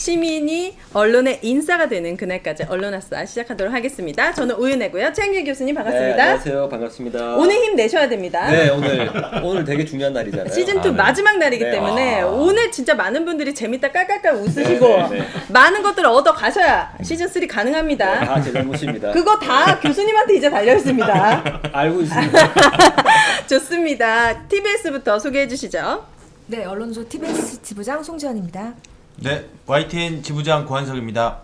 시민이 언론의 인싸가 되는 그날까지 언론아싸 시작하도록 하겠습니다. 저는 우윤혜고요. 최영길 교수님 반갑습니다. 네, 안녕하세요. 반갑습니다. 오늘 힘 내셔야 됩니다. 네, 오늘 되게 중요한 날이잖아요. 시즌2 마지막 날이기 네. 때문에 오늘 진짜 많은 분들이 재밌다 깔깔깔 웃으시고 네. 많은 것들을 얻어 가셔야 시즌3 가능합니다. 다 제 잘못입니다. 그거 다 교수님한테 이제 달려있습니다. 알고 있습니다. 좋습니다. TBS부터 소개해 주시죠. 네, 언론조 TBS 지부장 송지연입니다. 네, YTN 지부장 고한석입니다.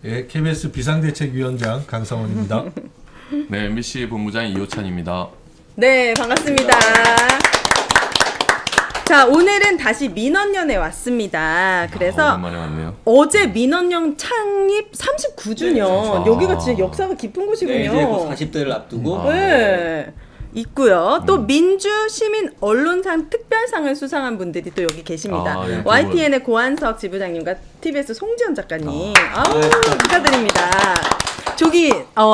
예, KBS 비상대책위원장 강성원입니다. 네, MBC 본부장 이호찬입니다. 네, 반갑습니다. 자, 오늘은 다시 민원연에 왔습니다. 그래서 오랜만에 왔네요. 어제 민원연 창립 39주년. 네, 여기가 진짜 역사가 깊은 곳이군요. 네, 이제 곧 40대를 앞두고 네. 있고요. 또 민주 시민 언론상 특별상을 수상한 분들이 또 여기 계십니다. 아, 예, YTN의 고한석 지부장님과 TBS 송지연 작가님. 아우, 축하드립니다. 저기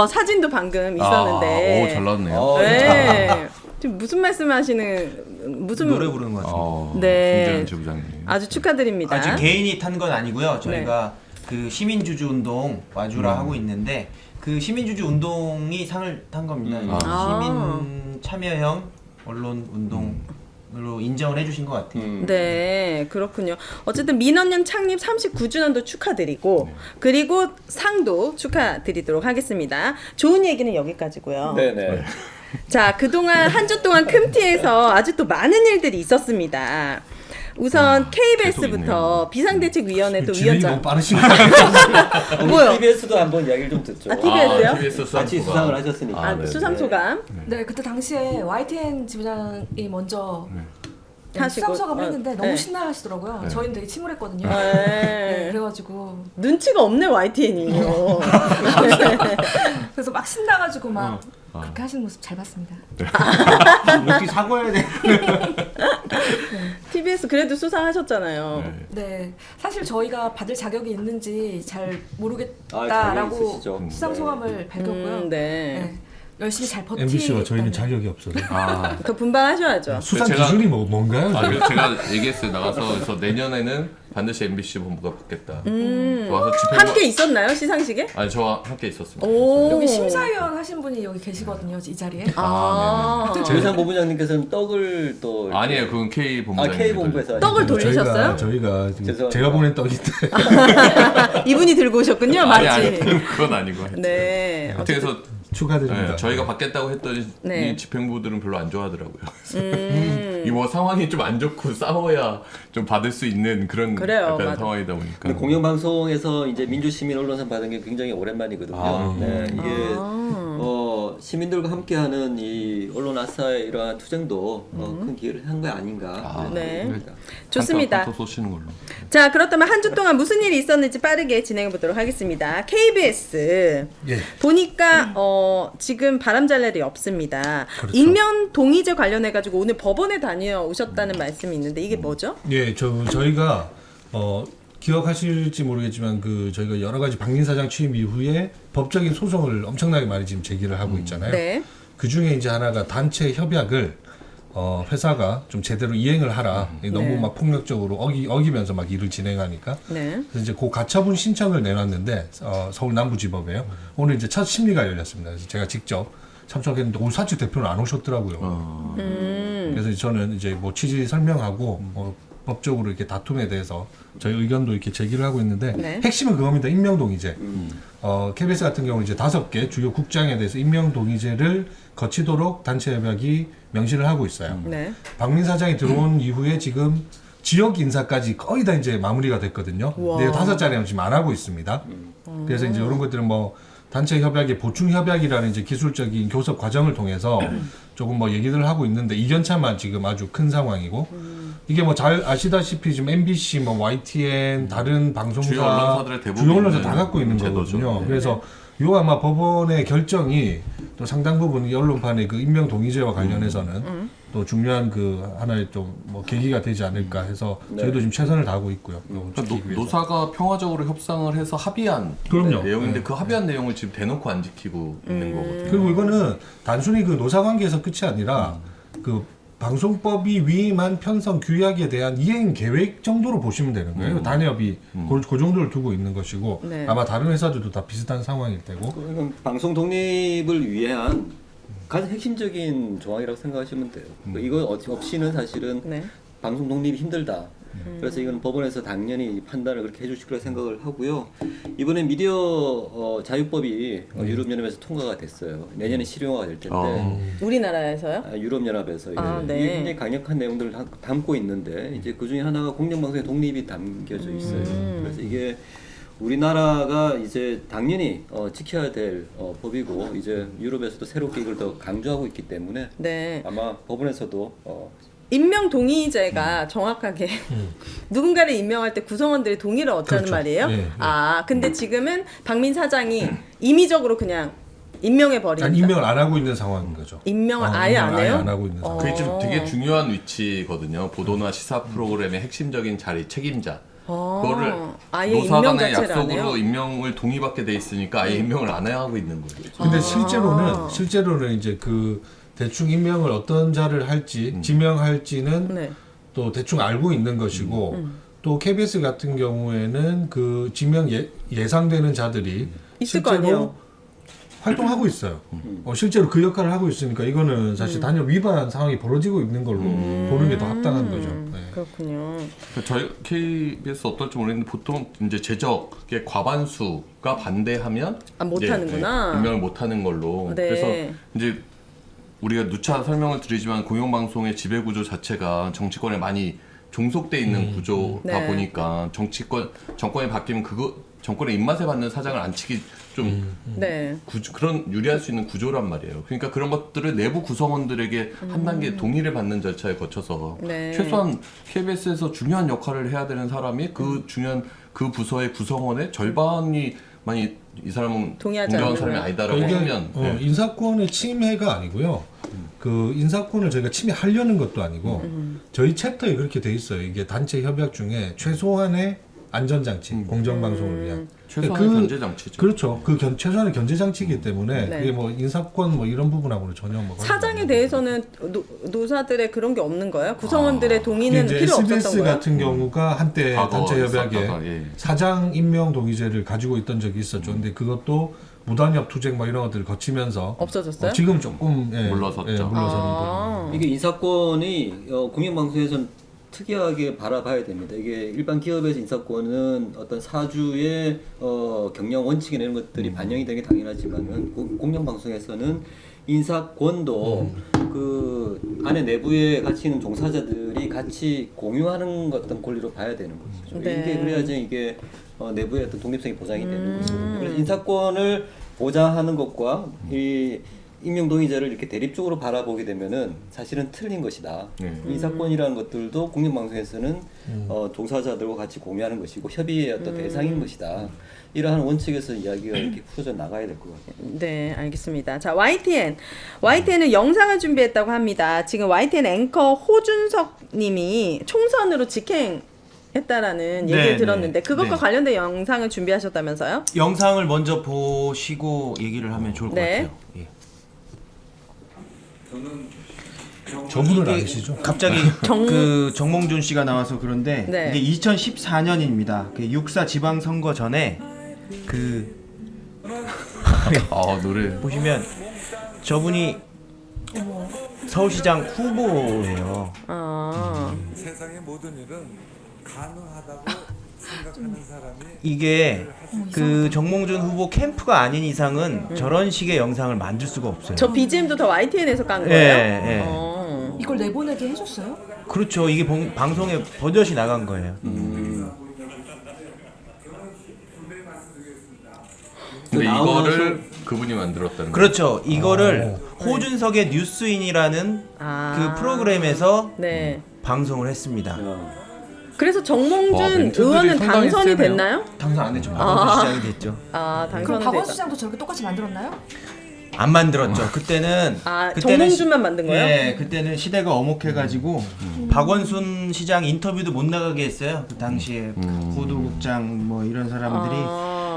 사진도 방금 있었는데. 오, 잘 나왔네요. 네. 지금 무슨 말씀하시는 무슨 노래 부르는 것 같습니다. 네. 송재현 지부장님. 아주 축하드립니다. 지금 개인이 탄 건 아니고요. 저희가 그 시민주주 운동 와주라 하고 있는데 그 시민주주 운동이 상을 탄 겁니다. 시민 참여형 언론 운동으로 인정을 해주신 것 같아요. 네, 그렇군요. 어쨌든 민원연 창립 39주년도 축하드리고 그리고 상도 축하드리도록 하겠습니다. 좋은 얘기는 여기까지고요. 네네. 자, 그동안 한 주 동안 큼티에서 아주 또 많은 일들이 있었습니다. 우선 KBS부터 비상대책위원회 또 진행이 위원장. 너무 빠르신 것 같아요. 뭐요? TBS도 한번 이야기를 좀 듣죠. 아, TBS요? TBS 같이 수상을 하셨으니까. 아, 네, 수상 소감. 네, 그때 당시에 YTN 지부장이 먼저 하시고, 수상 소감을 했는데 너무 네. 신나하시더라고요. 저희는 되게 침울했거든요. 네. 네, 그래가지고 눈치가 없네 YTN이요. 그래서 막 신나가지고 막 그렇게 하시는 모습 잘 봤습니다. 역시 사과해야 돼. TBS 그래도 수상하셨잖아요. 네, 사실 저희가 받을 자격이 있는지 잘 자격이 모르겠다라고 있으시죠. 수상 소감을 밝혔고요. 네. 네, 열심히 잘 버티. MBC와 저희는 자격이 없어서. 더 분발하셔야죠. 수상 제가- 기준이 뭔가요? 그래서 제가 얘기했어요. 나가서 그래서 내년에는 반드시 MBC 본부가 받겠다. 와서 집회 함께 있었나요 시상식에? 아니 저와 함께 있었습니다. 오. 여기 심사위원 하신 분이 여기 계시거든요, 이 자리에. 아, 조희상 본부장님께서는 떡을 또 이렇게- 아니에요. 그건 K 본부장. K 본부에서 떡을 돌리셨어요? 저희가 지금 죄송합니다. 제가 보낸 떡인데 이분이 들고 오셨군요, 아니 마치. 그건 아니고. 네. 하여튼 그래서 축하드립니다. 저희가 받겠다고 했더니 네. 이 집행부들은 별로 안 좋아하더라고요. 이 뭐 상황이 좀 안 좋고 싸워야 좀 받을 수 있는 그런 그래요, 약간 맞아. 상황이다 보니까. 근데 공영방송에서 이제 민주시민 언론상 받은 게 굉장히 오랜만이거든요. 네, 이게 시민들과 함께하는 이 언론 아싸의 이러한 투쟁도 큰 기회를 한 거 아닌가. 네. 생각합니다. 좋습니다. 한턱 쏘시는 걸로. 자, 그렇다면 한 주 동안 무슨 일이 있었는지 빠르게 진행해 보도록 하겠습니다. KBS 예. 보니까 지금 바람 잘 날이 없습니다. 그렇죠. 익명 동의제 관련해 가지고 오늘 법원에 다녀오셨다는 말씀이 있는데 이게 뭐죠? 예, 저희가 기억하실지 모르겠지만 저희가 여러 가지 박민 사장 취임 이후에 법적인 소송을 엄청나게 많이 지금 제기를 하고 있잖아요. 네. 그 중에 이제 하나가 단체 협약을 회사가 좀 제대로 이행을 하라. 너무 네. 막 폭력적으로 어기면서 막 일을 진행하니까. 네. 그래서 이제 그 가처분 신청을 내놨는데 서울 남부지법에요. 오늘 이제 첫 심리가 열렸습니다. 그래서 제가 직접 참석했는데 오늘 사측 대표는 안 오셨더라고요. 그래서 저는 이제 뭐 취지 설명하고 법적으로 이렇게 다툼에 대해서 저희 의견도 이렇게 제기를 하고 있는데 네. 핵심은 그겁니다. 임명동의제. KBS 같은 경우 이제 5개 주요 국장에 대해서 임명동의제를 거치도록 단체 협약이 명시를 하고 있어요. 네. 박민 사장이 들어온 이후에 지금 지역 인사까지 거의 다 이제 마무리가 됐거든요. 우와. 근데 5자리는 지금 안 하고 있습니다. 그래서 이제 이런 것들은 뭐 단체 협약의 보충 협약이라는 이제 기술적인 교섭 과정을 통해서 조금 뭐 얘기들을 하고 있는데 이견차만 지금 아주 큰 상황이고 이게 뭐 잘 아시다시피 지금 MBC, 뭐 YTN, 다른 방송사, 주요 언론사들의 대부분 주요 언론사 있는 다 갖고 있는 제도죠. 거거든요. 네. 그래서 요 아마 법원의 결정이 또 상당 부분 이 언론판의 그 임명 동의제와 관련해서는 또 중요한 그 하나의 좀 뭐 계기가 되지 않을까 해서 저희도 지금 최선을 다하고 있고요. 그러니까 노사가 평화적으로 협상을 해서 합의한 그럼요. 내용인데 네. 그 합의한 내용을 지금 대놓고 안 지키고 있는 거거든요. 그리고 이거는 단순히 그 노사 관계에서 끝이 아니라 그 방송법이 위임한 편성 규약에 대한 이행 계획 정도로 보시면 되는 거예요. 단협이 그 정도를 두고 있는 것이고 네. 아마 다른 회사들도 다 비슷한 상황일 테고. 그건 방송 독립을 위한 가장 핵심적인 조항이라고 생각하시면 돼요. 이거 없이는 사실은 네. 방송 독립이 힘들다. 그래서 이건 법원에서 당연히 판단을 그렇게 해주실 거라 생각을 하고요. 이번에 미디어 자유법이 유럽연합에서 통과가 됐어요. 내년에 실용화가 될 텐데 우리나라에서요? 유럽연합에서 네. 이게 굉장히 강력한 내용들을 담고 있는데 이제 그 중에 하나가 공영방송의 독립이 담겨져 있어요. 그래서 이게 우리나라가 이제 당연히 지켜야 될 법이고 이제 유럽에서도 새롭게 이걸 더 강조하고 있기 때문에 네. 아마 법원에서도 임명 동의제가 정확하게 누군가를 임명할 때 구성원들의 동의를 얻자는 그렇죠. 말이에요. 예, 예. 아, 근데 지금은 박민 사장이 임의적으로 그냥 임명해 버린다. 아니, 임명을 안 하고 있는 상황인 거죠. 임명을 아예 안 해요? 안 하고 있는 상황. 그게 지금 되게 중요한 위치거든요. 보도나 시사 프로그램의 핵심적인 자리 책임자. 그거를 아예 임명 노사간의 자체를 안 해요? 약속으로 임명을 동의받게 돼 있으니까 아예 임명을 안 하고 있는 거죠. 근데 실제로는 이제 그 대충 임명을 어떤 자를 할지 지명할지는 네. 또 대충 알고 있는 것이고 또 KBS 같은 경우에는 그 지명 예상되는 자들이 있을 거 아니에요? 실제로 활동하고 있어요. 실제로 그 역할을 하고 있으니까 이거는 사실 단협 위반 상황이 벌어지고 있는 걸로 보는 게 더 합당한 거죠. 네. 그렇군요. 저희 KBS 어떨지 모르겠는데 보통 이제 제적의 과반수가 반대하면 못 이제, 하는구나. 임명을 못 하는 걸로. 네. 그래서 이제 우리가 누차 설명을 드리지만 공영방송의 지배 구조 자체가 정치권에 많이 종속돼 있는 구조다 네. 보니까 정권이 바뀌면 정권의 입맛에 맞는 사장을 앉히기 좀 네. 그런 유리할 수 있는 구조란 말이에요. 그러니까 그런 것들을 내부 구성원들에게 한 단계 동의를 받는 절차에 거쳐서 네. 최소한 KBS에서 중요한 역할을 해야 되는 사람이 그 중요한 그 부서의 구성원의 절반이 많이 이 사람은 동의하지 공정한 않는 사람이 거예요. 아니다라고 이게 하면 인사권의 침해가 아니고요. 그 인사권을 저희가 침해하려는 것도 아니고 저희 챕터에 그렇게 돼 있어요. 이게 단체 협약 중에 최소한의 안전장치, 공정방송을 위한 최소한의 견제 장치죠. 그렇죠. 최소한의 견제 장치이기 때문에 네. 그게 뭐 인사권 뭐 이런 부분하고는 전혀 뭐 사장에 대해서는 노사들의 그런 게 없는 거예요? 구성원들의 동의는 이제 필요 SBS 없었던 거예요? 같은 경우가 한때 과거 단체 협약에 있었다가, 예. 사장 임명 동의제를 가지고 있던 적이 있었죠. 근데 그것도 무단협 투쟁 뭐 이런 것들을 거치면서 없어졌어요? 지금 조금 물러섰죠. 물러서는 부분. 이게 인사권이 공영방송에서는 특이하게 바라봐야 됩니다. 이게 일반 기업에서 인사권은 어떤 사주의 경영 원칙이나 이런 것들이 반영이 되는 게 당연하지만은 공영방송에서는 인사권도 그 안에 내부에 같이 있는 종사자들이 같이 공유하는 어떤 권리로 봐야 되는 거죠. 네. 이게 그래야지 이게 내부의 어떤 독립성이 보장이 되는 거죠. 그래서 인사권을 보장하는 것과 이 임명 동의제를 이렇게 대립적으로 바라보게 되면은 사실은 틀린 것이다. 인사권이라는 것들도 공영방송에서는 종사자들과 같이 공유하는 것이고 협의의 어떤 대상인 것이다. 이러한 원칙에서 이야기가 이렇게 풀어져 나가야 될 것 같아요. 네, 알겠습니다. 자, YTN은 영상을 준비했다고 합니다. 지금 YTN 앵커 호준석 님이 총선으로 직행했다라는 얘기를 네, 들었는데 네. 그것과 네. 관련된 영상을 준비하셨다면서요? 영상을 먼저 보시고 얘기를 하면 좋을 것 네. 같아요. 예. 저분은 이게 아니시죠? 갑자기 그 정몽준 씨가 나와서 그런데 네. 이게 2014년입니다. 그 6.4 지방선거 전에 그 노래 보시면 저분이 서울시장 후보예요. 세상의 모든 일은 가능하다고 생각하는 사람이 이게 그 정몽준 후보 캠프가 아닌 이상은 저런 식의 영상을 만들 수가 없어요. 저 BGM도 다 YTN에서 깐 예, 거예요? 예. 이걸 내보내게 해줬어요? 그렇죠. 이게 방송에 버젓이 나간 거예요. 근데 나오면서- 이거를 그분이 만들었다는 거죠. 그렇죠. 이거를 호준석의 뉴스인이라는 그 프로그램에서 네. 방송을 했습니다. 그래서 와, 정몽준 멘트들이 의원은 상당히 당선이 세네요. 됐나요? 당선 안 됐죠. 박원순 시장이 됐죠. 아, 그럼 당선이 박원순 됐다. 시장도 저렇게 똑같이 만들었나요? 안 만들었죠. 그때는 정몽준만 만든 거예요? 네, 그때는 시대가 어목해가지고 박원순 시장 인터뷰도 못 나가게 했어요. 그 당시에 보도국장 뭐 이런 사람들이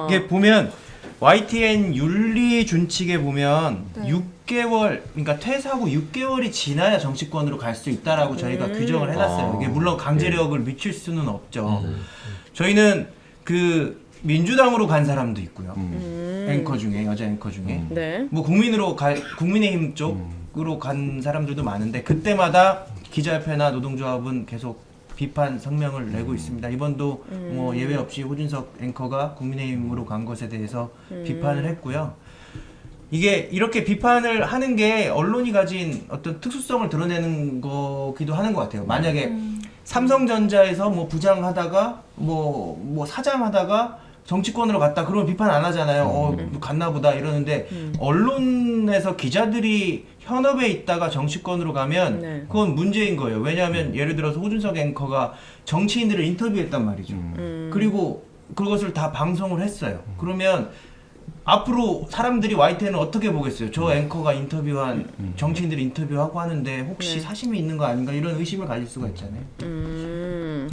이게 보면 YTN 윤리 준칙에 보면 네. 6개월, 그러니까 퇴사하고 6개월이 지나야 정치권으로 갈 수 있다라고 저희가 규정을 해놨어요. 이게 물론 강제력을 미칠 수는 없죠. 저희는 그 민주당으로 간 사람도 있고요. 앵커 중에, 여자 앵커 중에. 네. 뭐 국민의힘 쪽으로 간 사람들도 많은데 그때마다 기자협회나 노동조합은 계속 비판 성명을 내고 있습니다. 이번도 뭐 예외 없이 호준석 앵커가 국민의힘으로 간 것에 대해서 비판을 했고요. 이게 이렇게 비판을 하는 게 언론이 가진 어떤 특수성을 드러내는 거기도 하는 것 같아요. 만약에 삼성전자에서 뭐 부장하다가 뭐 사장하다가 정치권으로 갔다 그러면 비판 안 하잖아요. 갔나 보다 이러는데 언론에서 기자들이 현업에 있다가 정치권으로 가면 네. 그건 문제인 거예요. 왜냐하면 예를 들어서 호준석 앵커가 정치인들을 인터뷰했단 말이죠. 그리고 그것을 다 방송을 했어요. 그러면 앞으로 사람들이 YTN을 어떻게 보겠어요? 저 앵커가 인터뷰한 정치인들이 인터뷰하고 하는데 혹시 사심이 있는 거 아닌가 이런 의심을 가질 수가 있잖아요.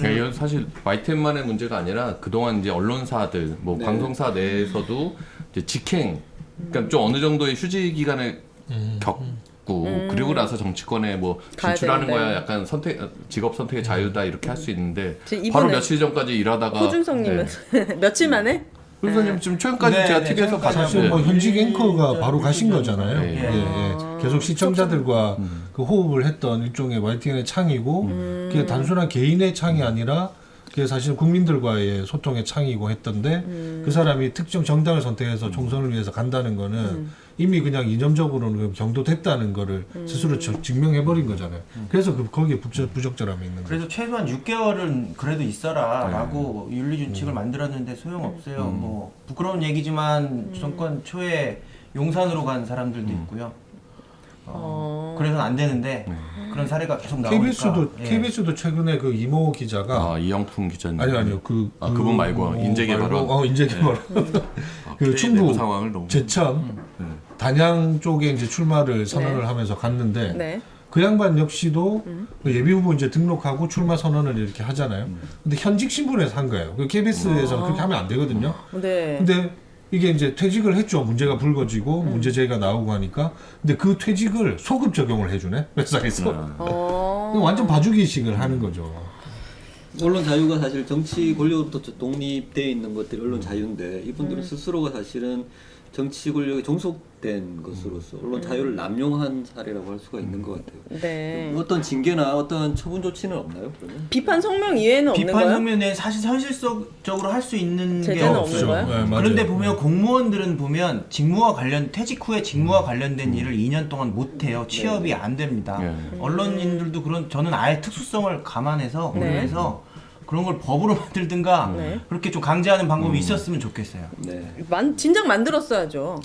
이건 사실 YTN만의 문제가 아니라 그동안 이제 언론사들, 뭐 네. 방송사 내에서도 이제 직행, 그러니까 좀 어느 정도의 휴지 기간을 겪고 그리고 나서 정치권에 뭐 가야 진출하는 되는데. 거야 약간 직업 선택의 자유다 이렇게 할 수 있는데 지금 바로 이번에 며칠 전까지 일하다가 호준성님은 며칠 만에? 호준성님 지금 최근까지 네, 제가 네, TV에서 최근까지 봤는데 사실 뭐 현직 앵커가 바로 가신 거잖아요. 네. 예, 예. 계속 시청자들과 그 호흡을 했던 일종의 YTN의 창이고 그게 단순한 개인의 창이 아니라 그게 사실 국민들과의 소통의 창이고 했던데 그 사람이 특정 정당을 선택해서 총선을 위해서 간다는 거는 이미 그냥 이념적으로는 경도됐다는 거를 스스로 증명해버린 거잖아요. 그래서 거기에 부적절함이 있는 거죠. 그래서 최소한 6개월은 그래도 있어라라고 윤리준칙을 만들었는데 소용없어요. 뭐 부끄러운 얘기지만 정권 초에 용산으로 간 사람들도 있고요. 그래서는 안 되는데 그런 사례가 계속 나오니까. KBS도 최근에 그 이모 기자가 이영풍 기자님 아니요 그분 말고 인재개발원 인재개발원 그 충북 내부 상황을 너무 제천 단양 쪽에 이제 출마를 선언을 하면서 갔는데 네. 그 양반 역시도 그 예비 후보 이제 등록하고 출마 선언을 이렇게 하잖아요. 근데 현직 신분에서 한 거예요. 그 KBS에서는 그렇게 하면 안 되거든요. 네. 근데 이게 이제 퇴직을 했죠. 문제가 불거지고 문제 제기가 나오고 하니까. 근데 그 퇴직을 소급 적용을 해주네 회사에서. 완전 봐주기식을 하는 거죠. 언론 자유가 사실 정치 권력으로부터 독립되어 있는 것들이 언론 자유인데 이분들은 스스로가 사실은 정치 권력에 종속된 것으로서 언론 자유를 남용한 사례라고 할 수가 있는 것 같아요. 네. 어떤 징계나 어떤 처분 조치는 없나요? 그러면? 비판 성명 이외에는 없는 비판 거예요? 성명에 사실 현실적으로 할 수 있는 게 제재는 없어요. 없는 거예요? 네, 맞아요. 그런데 보면 공무원들은 보면 퇴직 후에 직무와 관련된 일을 2년 동안 못 해요. 취업이 안 됩니다. 언론인들도 저는 아예 특수성을 감안해서 그래서 그런 걸 법으로 만들든가 그렇게 좀 강제하는 방법이 있었으면 좋겠어요. 네. 진작 만들었어야죠.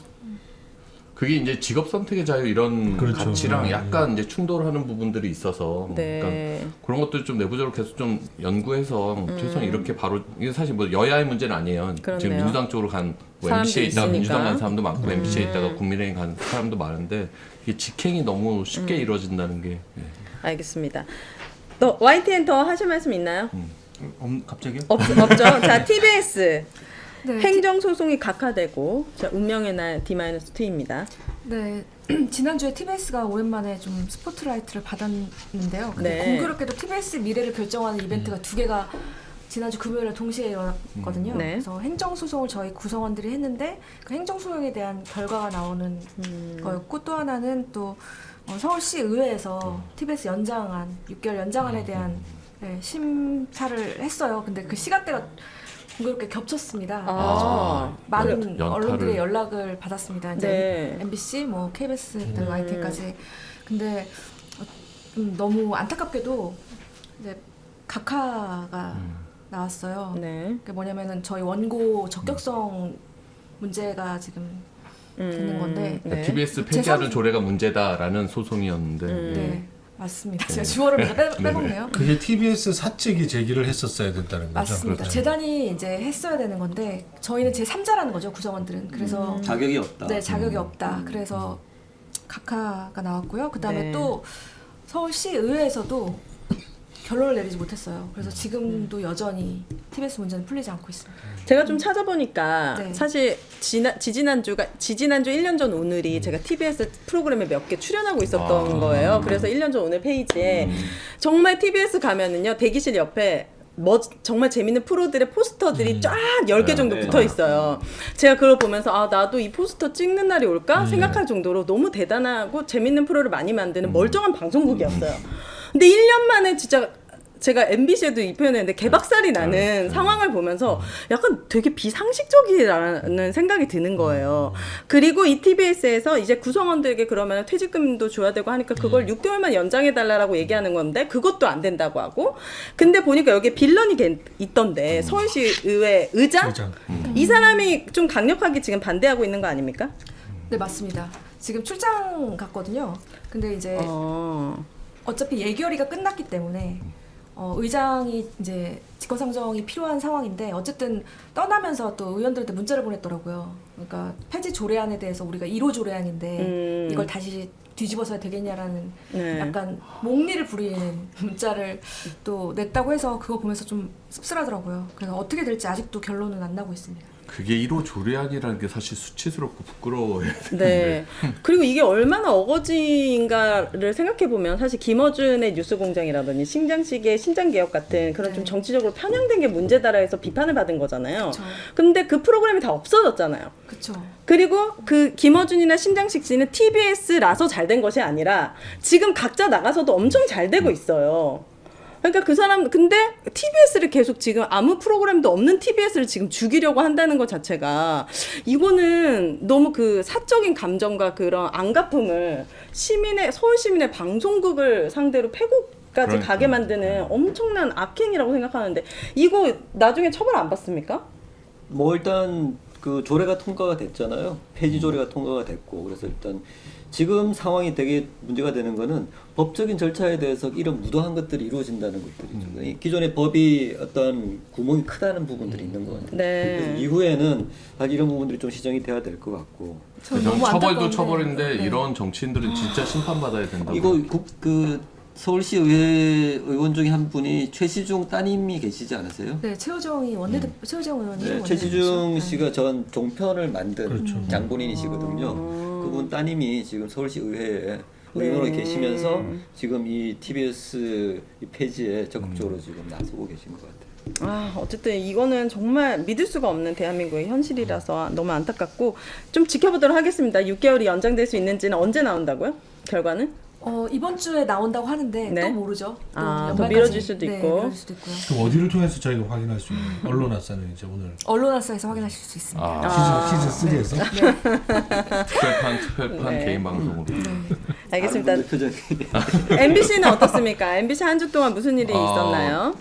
그게 이제 직업 선택의 자유 이런 그렇죠. 가치랑 약간 이제 충돌하는 부분들이 있어서 네. 그러니까 그런 것들 좀 내부적으로 계속 좀 연구해서 최소한 이렇게 바로 이게 사실 뭐 여야의 문제는 아니에요. 그렇네요. 지금 민주당 쪽으로 간 뭐 사람들이 MBC에 있다가 있으니까. 민주당 간 사람도 많고 MBC에 있다가 국민의힘 간 사람도 많은데 이게 직행이 너무 쉽게 이루어진다는 게 알겠습니다. 또 YTN 더 하실 말씀 있나요? 갑자기요? 없죠. 자, TBS 네, 행정소송이 각하되고 자, 운명의 날 D-2입니다. 네. 지난주에 TBS가 오랜만에 좀 스포트라이트를 받았는데요. 근데 네. 공교롭게도 TBS 미래를 결정하는 이벤트가 두 개가 지난주 금요일에 동시에 일어났거든요. 네. 그래서 행정소송을 저희 구성원들이 했는데 그 행정소송에 대한 결과가 나오는 거였고 또 하나는 또 서울시 의회에서 TBS 연장안 6개월 연장안에 대한 심사를 했어요. 근데 그 시간대가 공교롭게 겹쳤습니다. 많은 연타를. 언론들의 연락을 받았습니다. 이제 네. MBC, 뭐 KBS, YTN까지. 근데 좀 너무 안타깝게도 이제 각하가 나왔어요. 네. 그게 뭐냐면은 저희 원고 적격성 문제가 지금 되는 건데. 네. TBS 폐지하는 조례가 문제다라는 소송이었는데 네, 맞습니다. 제가 주어를 먼저 빼먹네요. 그게 TBS 사측이 제기를 했었어야 된다는 거죠. 맞습니다. 그렇죠. 재단이 이제 했어야 되는 건데 저희는 제3자라는 거죠, 구성원들은. 그래서 자격이 없다. 네, 자격이 없다. 그래서 각하가 나왔고요. 그다음에 네. 또 서울시 의회에서도 결론을 내리지 못했어요. 그래서 지금도 여전히 TBS 문제는 풀리지 않고 있습니다. 제가 좀 찾아보니까 네. 사실 지지난주 1년 전 오늘이 제가 TBS 프로그램에 몇 개 출연하고 있었던 거예요. 그래서 1년 전 오늘 페이지에 정말 TBS 가면은요 대기실 옆에 정말 재밌는 프로들의 포스터들이 쫙 10개 정도 네. 붙어 있어요. 제가 그걸 보면서 아 나도 이 포스터 찍는 날이 올까 생각할 정도로 너무 대단하고 재밌는 프로를 많이 만드는 멀쩡한 방송국이었어요. 근데 1년 만에 진짜 제가 MBC에도 이 표현했는데 개박살이 나는 상황을 보면서 약간 되게 비상식적이라는 생각이 드는 거예요. 그리고 이 TBS에서 이제 구성원들에게 그러면 퇴직금도 줘야 되고 하니까 그걸 6개월만 연장해달라고 얘기하는 건데 그것도 안 된다고 하고 근데 보니까 여기에 빌런이 있던데 서울시 의회 의장? 이 사람이 좀 강력하게 지금 반대하고 있는 거 아닙니까? 네, 맞습니다. 지금 출장 갔거든요. 근데 이제 어차피 예결위가 끝났기 때문에 의장이 이제 직권상정이 필요한 상황인데 어쨌든 떠나면서 또 의원들한테 문자를 보냈더라고요. 그러니까 폐지 조례안에 대해서 우리가 1호 조례안인데 이걸 다시 뒤집어서야 되겠냐라는 네. 약간 목리를 부리는 문자를 또 냈다고 해서 그거 보면서 좀 씁쓸하더라고요. 그래서 어떻게 될지 아직도 결론은 안 나고 있습니다. 그게 1호 조례안이라는 게 사실 수치스럽고 부끄러워야 되는데. 네. 그리고 이게 얼마나 어거지인가를 생각해보면 사실 김어준의 뉴스공장이라든지 신장식의 신장개혁 같은 그런 좀 정치적으로 편향된 게 문제다라 해서 비판을 받은 거잖아요. 그쵸. 근데 그 프로그램이 다 없어졌잖아요. 그렇죠. 그리고 그 김어준이나 신장식 씨는 TBS라서 잘 된 것이 아니라 지금 각자 나가서도 엄청 잘 되고 있어요. 그러니까 그 사람 근데 TBS를 계속 지금 아무 프로그램도 없는 TBS를 지금 죽이려고 한다는 것 자체가 이거는 너무 그 사적인 감정과 그런 안갚음을 서울 시민의 방송국을 상대로 패국까지 가게 만드는 엄청난 악행이라고 생각하는데 이거 나중에 처벌 안 받습니까? 뭐 일단 그 조례가 통과가 됐잖아요. 폐지 조례가 통과가 됐고 그래서 일단 지금 상황이 되게 문제가 되는 거는 법적인 절차에 대해서 이런 무도한 것들이 이루어진다는 것들이죠. 이 기존의 법이 어떤 구멍이 크다는 부분들이 있는 것 같아요. 네. 그래서 이후에는 사실 이런 부분들이 좀 시정이 돼야 될 것 같고. 저는 저는 너무 처벌도 안타까운데. 처벌인데 네. 이런 정치인들은 진짜 심판받아야 된다고. 이거 그 서울시 의회 의원 중에 한 분이 최시중 따님이 계시지 않으세요? 네, 최호정이 최호정 의원이 네, 원내대표죠. 최시중 씨가 전 종편을 만든 그렇죠. 장본인이시거든요. 그분 따님이 지금 서울시 의회에 의원으로 계시면서 지금 이 TBS 이 폐지에 적극적으로 지금 나서고 계신 것 같아요. 아, 어쨌든 이거는 정말 믿을 수가 없는 대한민국의 현실이라서 너무 안타깝고 좀 지켜보도록 하겠습니다. 6개월이 연장될 수 있는지는 언제 나온다고요? 결과는? 이번 주에 나온다고 하는데 네? 또 모르죠. 또 아, 연말까지. 더 미뤄질 수도 네, 있고. 미뤄질 수도 있고요. 그럼 어디를 통해서 저희가 확인할 수 있는 언론아싸는 이제 오늘 언론사에서 확인하실 수 있습니다. 시즌 3에서 특별판 네. 개인 방송으로. 알겠습니다. 다른 분들 표정이 MBC는 어떻습니까? MBC 한 주 동안 무슨 일이 아, 있었나요?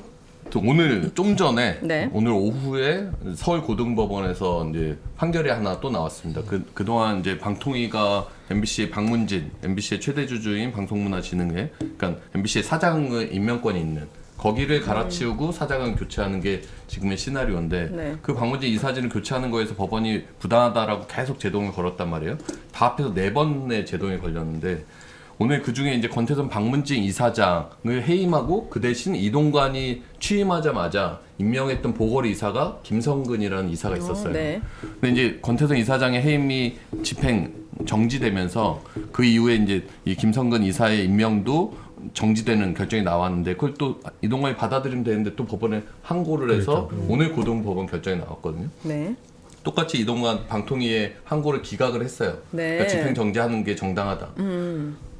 또 오늘 좀 전에 네. 오늘 오후에 서울 고등법원에서 이제 판결이 하나 또 나왔습니다. 그동안 이제 방통위가 MBC의 박문진, MBC의 최대 주주인 방송문화진흥회, 그러니까 MBC의 사장의 임명권이 있는 거기를 갈아치우고 사장을 교체하는 게 지금의 시나리오인데 네. 그 박문진 이사진을 교체하는 거에서 법원이 부당하다라고 계속 제동을 걸었단 말이에요. 다 합해서 4번의 제동이 걸렸는데 오늘 그 중에 이제 권태선 박문진 이사장을 해임하고 그 대신 이동관이 취임하자마자 임명했던 보궐 이사가 김성근이라는 이사가 있었어요. 네. 근데 이제 권태선 이사장의 해임이 집행 정지되면서 그 이후에 이제 이 김성근 이사의 임명도 정지되는 결정이 나왔는데 그걸 또 이동관이 받아들이면 되는데 또 법원에 항고를 해서 오늘 고등법원 결정이 나왔거든요. 네. 똑같이 이동관 방통위에 항고를 기각을 했어요. 네. 그러니까 집행 정지하는 게 정당하다.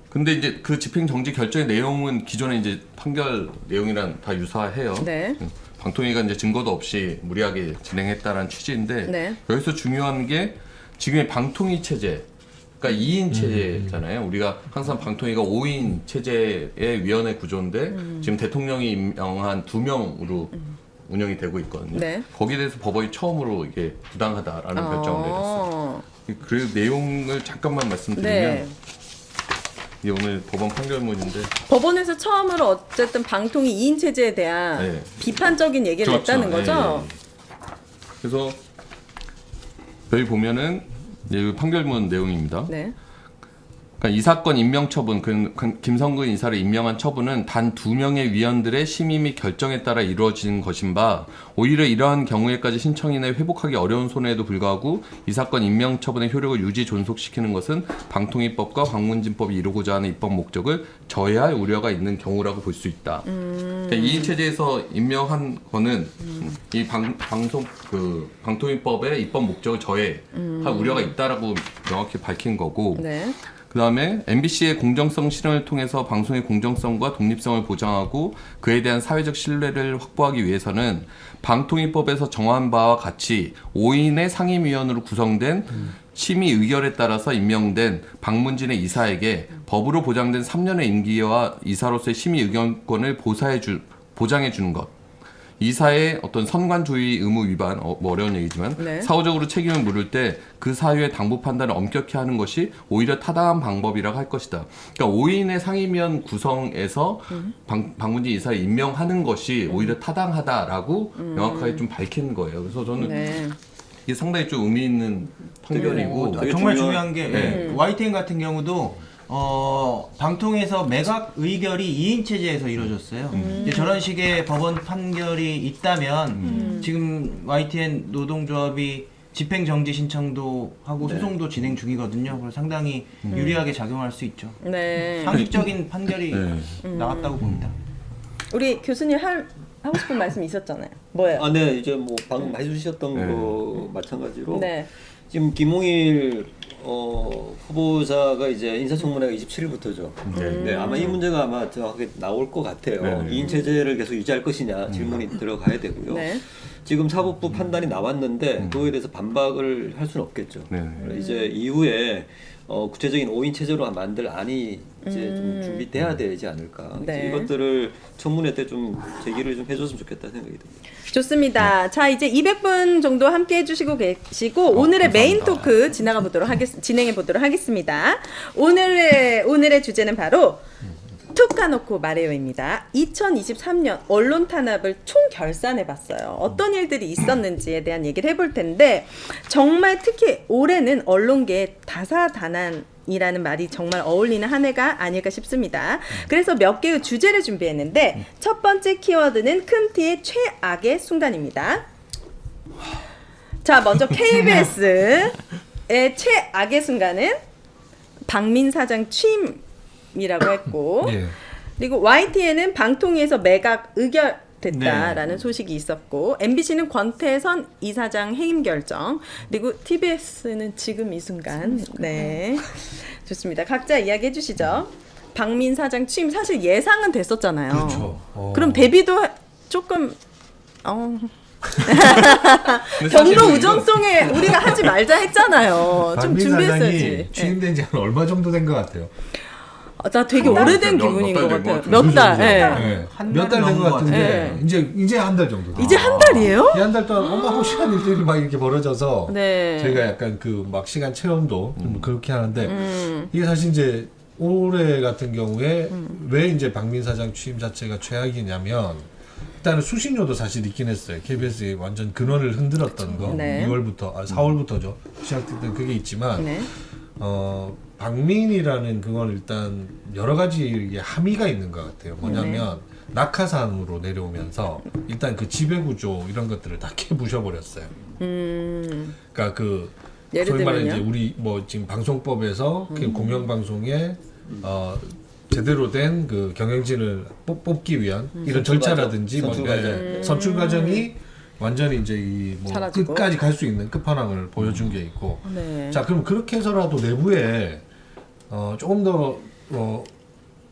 근데 이제 그 집행 정지 결정의 내용은 기존의 이제 판결 내용이랑 다 유사해요. 네. 방통위가 이제 증거도 없이 무리하게 진행했다라는 취지인데 네. 여기서 중요한 게 지금의 방통위 체제, 그러니까 2인 체제잖아요. 우리가 항상 방통위가 5인 체제의 위원회 구조인데 지금 대통령이 임명한 2명으로 운영이 되고 있거든요. 네. 거기에 대해서 법원이 처음으로 이게 부당하다라는 결정을 내렸어요. 그 내용을 잠깐만 말씀드리면 네. 이게 오늘 법원 판결문인데 법원에서 처음으로 어쨌든 방통위 2인 체제에 대한 네. 비판적인 얘기를 그렇죠. 했다는 거죠? 예. 그래서 여기 보면은 이제 판결문 내용입니다. 네. 그러니까 이 사건 임명 처분, 김성근 이사를 임명한 처분은 단 2명의 위원들의 심의 및 결정에 따라 이루어진 것인 바 오히려 이러한 경우에까지 신청인을 회복하기 어려운 손해에도 불구하고 이 사건 임명 처분의 효력을 유지 존속시키는 것은 방통위법과 방문진법이 이루고자 하는 입법 목적을 저해할 우려가 있는 경우라고 볼 수 있다. 그러니까 이인 체제에서 임명한 거는 이 방통위법의 입법 목적을 저해할 우려가 있다라고 명확히 밝힌 거고. 네. 그 다음에 MBC의 공정성 실현을 통해서 방송의 공정성과 독립성을 보장하고 그에 대한 사회적 신뢰를 확보하기 위해서는 방통위법에서 정한 바와 같이 5인의 상임위원으로 구성된 심의 의결에 따라서 임명된 박문진의 이사에게 법으로 보장된 3년의 임기와 이사로서의 심의 의견권을 보장해 주는 것. 이사의 어떤 선관주의 의무 위반, 뭐 어려운 얘기지만 네. 사후적으로 책임을 물을 때 그 사유의 당부 판단을 엄격히 하는 것이 오히려 타당한 방법이라고 할 것이다. 그러니까 5인의 상임위원 구성에서 박문진 이사를 임명하는 것이 오히려 타당하다라고 명확하게 좀 밝힌 거예요. 그래서 저는 네. 이게 상당히 좀 의미 있는 판결이고 되게 정말 중요한- 중요한 게 네. YTN 같은 경우도 방통에서 매각 의결이 2인 체제에서 이루어졌어요. 이제 저런 식의 법원 판결이 있다면 지금 YTN 노동조합이 집행정지 신청도 하고 소송도 진행 중이거든요. 그래서 상당히 유리하게 작용할 수 있죠. 네. 상식적인 판결이 네. 나왔다고 봅니다. 우리 교수님 하고 싶은 말씀 있었잖아요. 뭐예요? 아, 네, 이제 뭐 방금 해주셨던 네. 거 마찬가지로 네. 지금 김홍일 후보자가 이제 인사청문회가 27일부터죠. 네, 아마 이 문제가 아마 정확하게 나올 것 같아요. 네. 2인 체제를 계속 유지할 것이냐 질문이 들어가야 되고요. 네. 지금 사법부 판단이 나왔는데 그거에 대해서 반박을 할 수는 없겠죠. 네. 이제 이후에 구체적인 5인 체제로 만들 안이 이제 좀 준비돼야 되지 않을까. 네. 이것들을 청문회 때 좀 제기를 좀 해줬으면 좋겠다 생각이 듭니다. 좋습니다. 자, 이제 200분 정도 함께 해주시고 계시고 오늘의 메인 토크 진행해 보도록 하겠습니다. 오늘의 주제는 바로 툭 까놓고 말해요입니다. 2023년 언론 탄압을 총결산해봤어요. 어떤 일들이 있었는지에 대한 얘기를 해볼 텐데 정말 특히 올해는 언론계의 다사다난이라는 말이 정말 어울리는 한 해가 아닐까 싶습니다. 그래서 몇 개의 주제를 준비했는데 첫 번째 키워드는 큰 T의 최악의 순간입니다. 자, 먼저 KBS의 최악의 순간은 박민 사장 취임이라고 했고 예. 그리고 YTN은 방통위에서 매각 의결됐다라는 소식이 있었고 MBC는 권태선 이사장 해임 결정 그리고 TBS는 지금 이 순간 네 좋습니다. 각자 이야기해 주시죠. 박민 사장 취임 사실 예상은 됐었잖아요. 그렇죠. 그럼 데뷔도 조금 근데 사실 경로 이거- 우정성에 우리가 하지 말자 했잖아요. 좀 박민 준비했어야지. 사장이 취임된 지 한 얼마 정도 된 것 같아요? 나 되게 몇 오래된 달, 기분인 몇 것 달된 같아요. 것 몇 달. 그죠, 예. 그죠. 예. 한 몇 달 달이 된 것 넘은 것 같은데 같아요. 이제 한 달 정도. 이제 한 달이에요? 이 한 달 동안 어마무시한 일들이 막 이렇게 벌어져서 네. 저희가 약간 그 막 시간 체험도 좀 그렇게 하는데 이게 사실 이제 올해 같은 경우에 왜 이제 박민 사장 취임 자체가 최악이냐면 일단은 수신료도 사실 있긴 했어요. KBS의 완전 근원을 흔들었던 거 네. 2월부터 4월부터죠. 시작됐던 그게 있지만 네. 박민이라는 그건 일단 여러 가지 이게 함의가 있는 것 같아요. 뭐냐면 낙하산으로 내려오면서 일단 그 지배구조 이런 것들을 다 깨부셔버렸어요. 그러니까 그 예를 소위 말해 이제 들면요? 우리 뭐 지금 방송법에서 그 공영방송에 제대로 된 그 경영진을 뽑기 위한 이런 절차라든지 선출 뭐 과정. 선출 과정이 완전히 이제 이 뭐 사라지고. 끝까지 갈 수 있는 끝판왕을 보여준 게 있고 네. 자 그럼 그렇게 해서라도 내부에 조금 더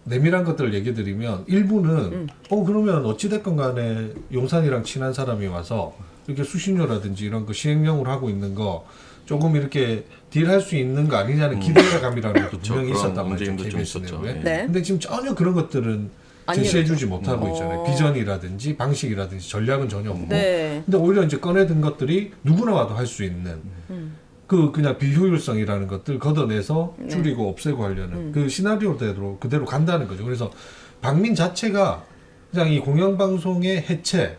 내밀한 것들을 얘기 드리면 일부는 그러면 어찌됐건 간에 용산이랑 친한 사람이 와서 이렇게 수신료라든지 이런 거 시행령으로 하고 있는 거 조금 이렇게 딜할 수 있는 거 아니냐는 기대감이라는 것도 그쵸, 분명히 그런 있었단 말이죠. 움직임도 좀 KBS 있었죠. 내부에. 예. 네. 근데 지금 전혀 그런 것들은 안 제시해주지 못하고 있잖아요. 어. 비전이라든지 방식이라든지 전략은 전혀 없고. 네. 근데 오히려 이제 꺼내든 것들이 누구나 와도 할 수 있는 그냥 비효율성이라는 것들 걷어내서 줄이고 없애고 하려는 그 시나리오대로 그대로 간다는 거죠. 그래서 박민 자체가 그냥 이 공영방송의 해체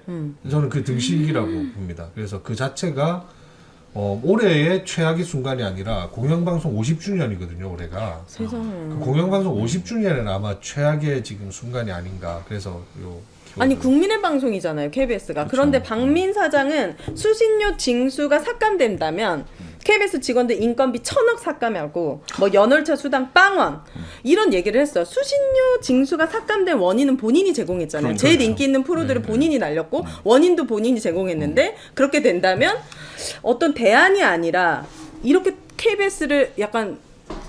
저는 그 등식이라고 봅니다. 그래서 그 자체가 올해의 최악의 순간이 아니라 공영방송 50주년이거든요, 올해가. 세상에. 그 공영방송 50주년에는 아마 최악의 지금 순간이 아닌가. 그래서 아니 국민의 방송이잖아요 KBS가. 그런데 박민 사장은 수신료 징수가 삭감된다면 KBS 직원들 인건비 1,000억 삭감하고 뭐 연월차 수당 빵원 이런 얘기를 했어요. 수신료 징수가 삭감된 원인은 본인이 제공했잖아요. 제일 인기 있는 프로들을 본인이 날렸고 원인도 본인이 제공했는데 그렇게 된다면 어떤 대안이 아니라 이렇게 KBS를 약간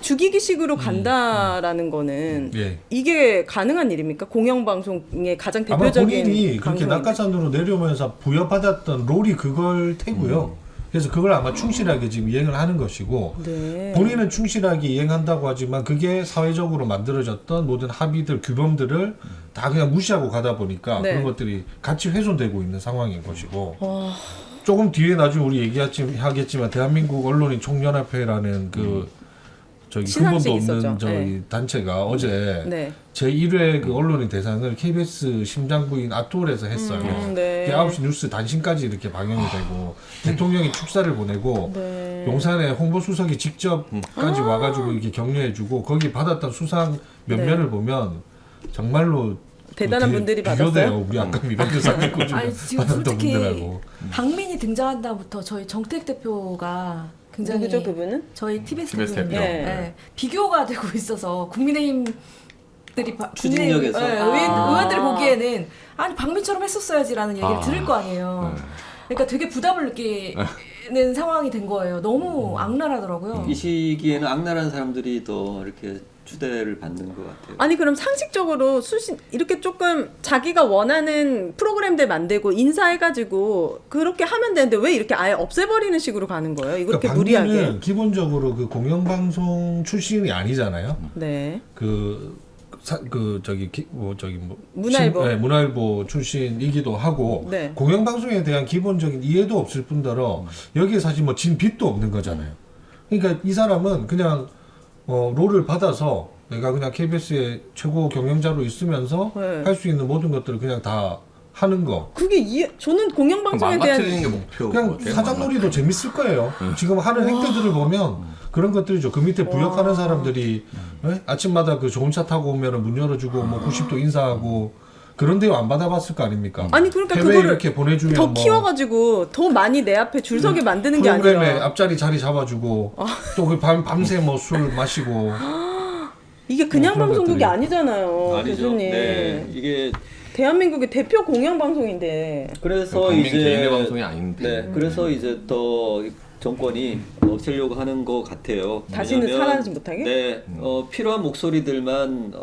죽이기 식으로 간다라는 거는 예. 이게 가능한 일입니까? 공영방송의 가장 아마 대표적인 본인이 그렇게 방송인데. 낙하산으로 내려오면서 부여받았던 롤이 그걸 테고요. 그래서 그걸 아마 충실하게 지금 이행을 하는 것이고 네. 본인은 충실하게 이행한다고 하지만 그게 사회적으로 만들어졌던 모든 합의들, 규범들을 다 그냥 무시하고 가다 보니까 네. 그런 것들이 같이 훼손되고 있는 상황인 것이고 조금 뒤에 나중에 우리 얘기하겠지만 대한민국 언론인 총연합회라는 그 저기 근본도 시상식 없는 있었죠. 저희 네. 단체가 어제 네. 제1회 그 언론인 대상을 KBS 심장부인 아톨에서 했어요. 네. 9시 뉴스 단신까지 이렇게 방영이 되고 대통령이 축사를 보내고 네. 용산에 홍보수석이 직접까지 와가지고 이렇게 격려해주고 거기 받았던 수상 면면을 보면 정말로 대단한 그 분들이 비교돼요. 받았어요? 우리 아까 미래대 사기꾼 중에 아니 지금 받았던 솔직히 분들하고. 박민이 등장한 다음부터 저희 정택 대표가 굉장히 누구죠 그분은? 저희 TBS TBS 대표 대표. 네. 비교가 되고 있어서 국민의힘들이 추진력에서? 의원들이 보기에는 아니 박민처럼 했었어야지라는 얘기를 들을 거 아니에요. 그러니까 되게 부담을 느끼는 상황이 된 거예요. 너무 악랄하더라고요. 이 시기에는 악랄한 사람들이 더 이렇게 추대를 받는 것 같아요. 아니 그럼 상식적으로 이렇게 조금 자기가 원하는 프로그램들 만들고 인사해가지고 그렇게 하면 되는데 왜 이렇게 아예 없애버리는 식으로 가는 거예요? 이거 그렇게 무리하게? 박민은 기본적으로 그 공영방송 출신이 아니잖아요. 네. 문화일보. 문화일보 출신이기도 하고 네. 공영방송에 대한 기본적인 이해도 없을 뿐더러 여기에 사실 뭐 진 빚도 없는 거잖아요. 그러니까 이 사람은 그냥 롤을 받아서 내가 그냥 KBS의 최고 경영자로 있으면서 네. 할 수 있는 모든 것들을 그냥 다 하는 거. 그게 저는 공영방송에 대한 망가뜨리는 게 목표고 그냥 사장놀이도 재밌을 거예요. 지금 하는 행태들을 보면 그런 것들이죠. 그 밑에 부역하는 사람들이 아침마다 그 좋은 차 타고 오면 문 열어주고 뭐 90도 인사하고 그런 데요 안 받아봤을 거 아닙니까? 아니 그러니까 해외 그거를 이렇게 보내주면 더 뭐 키워가지고 더 많이 내 앞에 줄 서게 만드는 게 프로그램에 아니라 앞자리 자리 잡아주고 또 그 밤새 뭐 술 마시고 이게 그냥 그런 방송국이 것들이. 아니잖아요, 아니죠. 교수님. 네, 이게 대한민국의 대표 공영방송인데. 그래서 국민 이제 개인의 방송이 아닌데. 네, 그래서 이제 더 정권이 없애려고 하는 것 같아요. 다시는 왜냐면, 살아나지 못하게? 네, 필요한 목소리들만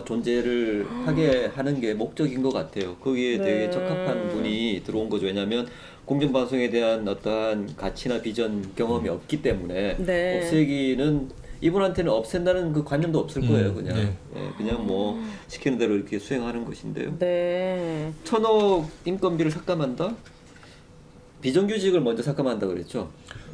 존재를 하게 하는 게 목적인 것 같아요. 거기에 네. 되게 적합한 분이 들어온 거죠. 왜냐하면 공정방송에 대한 어떠한 가치나 비전 경험이 없기 때문에 네. 없애기는 이분한테는 없앤다는 그 관념도 없을 거예요. 그냥 네. 그냥 뭐 시키는 대로 이렇게 수행하는 것인데요. 네. 1,000억 인건비를 삭감한다? 비정규직을 먼저 삭감한다 그랬죠.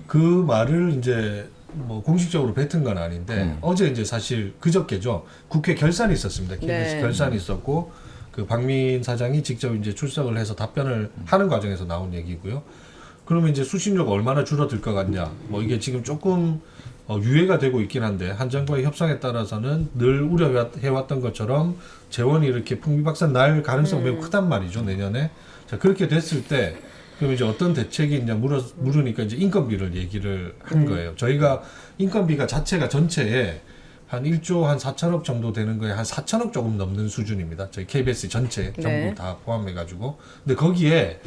그 말을 이제 뭐 공식적으로 뱉은 건 아닌데 어제 이제 사실 그저께죠. 국회 결산이 있었습니다. KBS 네. 결산이 있었고 그 박민 사장이 직접 이제 출석을 해서 답변을 하는 과정에서 나온 얘기고요. 그러면 이제 수신료가 얼마나 줄어들 것 같냐. 뭐 이게 지금 조금 유예가 되고 있긴 한데 한 정부의 협상에 따라서는 늘 우려해왔던 것처럼 재원이 이렇게 풍비박산 날 가능성 매우 크단 말이죠. 내년에. 자 그렇게 됐을 때 그럼 이제 어떤 대책이 있냐 물으니까 이제 인건비를 얘기를 한 거예요. 저희가 인건비가 자체가 전체에 한 1조 한 4천억 정도 되는 거에 한 4천억 조금 넘는 수준입니다. 저희 KBS 전체 전부 네. 다 포함해가지고. 근데 거기에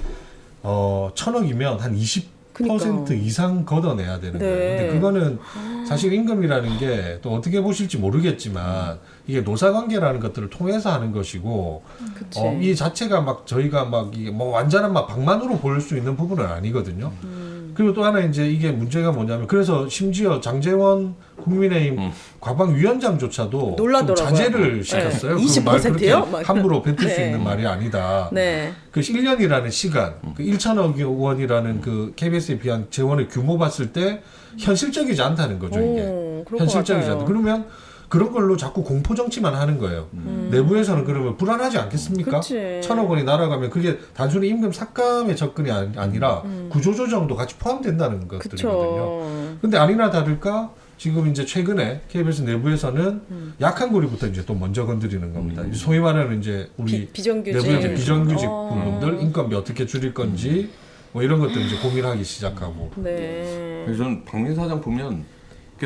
1,000억이면 한 20% 그러니까. 이상 걷어내야 되는 네. 거예요. 근데 그거는 사실 임금이라는 게 또 어떻게 보실지 모르겠지만 이게 노사관계라는 것들을 통해서 하는 것이고 그치. 이 자체가 막 저희가 막 이게 뭐 완전한 막 방만으로 볼 수 있는 부분은 아니거든요. 그리고 또 하나 이제 이게 문제가 뭐냐면 그래서 심지어 장제원 국민의힘 과방위원장조차도 좀 놀라더라고요. 자제를 시켰어요. 네. 그 말 20% 요? 그렇게 막 함부로 뱉을 수 네. 있는 말이 아니다. 네. 그 1년이라는 시간, 그 1천억 원이라는 그 KBS에 비한 재원의 규모 봤을 때 현실적이지 않다는 거죠, 이게. 오, 그럴 것 현실적이지 같아요. 않다. 그러면 그런 걸로 자꾸 공포 정치만 하는 거예요. 내부에서는 그러면 불안하지 않겠습니까? 그치. 1,000억 원이 날아가면 그게 단순히 임금 삭감의 접근이 아니라 구조조정도 같이 포함된다는 것들이거든요. 그쵸. 근데 아니나 다를까 지금 이제 최근에 KBS 내부에서는 약한 고리부터 이제 또 먼저 건드리는 겁니다. 소위 말하는 이제 우리 비정규직. 내부의 이제 비정규직 어. 부분들 인건비 어떻게 줄일 건지 뭐 이런 것들 이제 고민하기 시작하고. 네. 그래서 저는 박민 사장 보면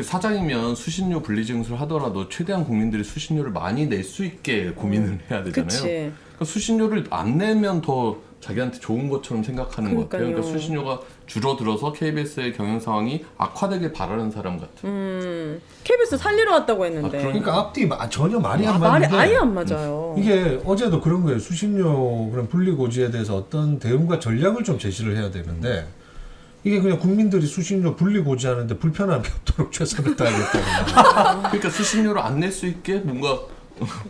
사장이면 수신료 분리징수를 하더라도 최대한 국민들이 수신료를 많이 낼 수 있게 고민을 해야 되잖아요. 그치. 그러니까 수신료를 안 내면 더 자기한테 좋은 것처럼 생각하는 것 같아요. 그러니까 수신료가 줄어들어서 KBS의 경영 상황이 악화되길 바라는 사람 같은. KBS 살리러 왔다고 했는데. 그러니까 앞뒤 전혀 말이 안 말이 맞는데 아예 안 맞아요. 이게 어제도 그런 거예요. 수신료 그런 분리고지에 대해서 어떤 대응과 전략을 좀 제시를 해야 되는데 이게 그냥 국민들이 수신료 분리고지하는데 불편함이 없도록 최선을 다하겠다는. 그러니까 수신료를 안 낼 수 있게 뭔가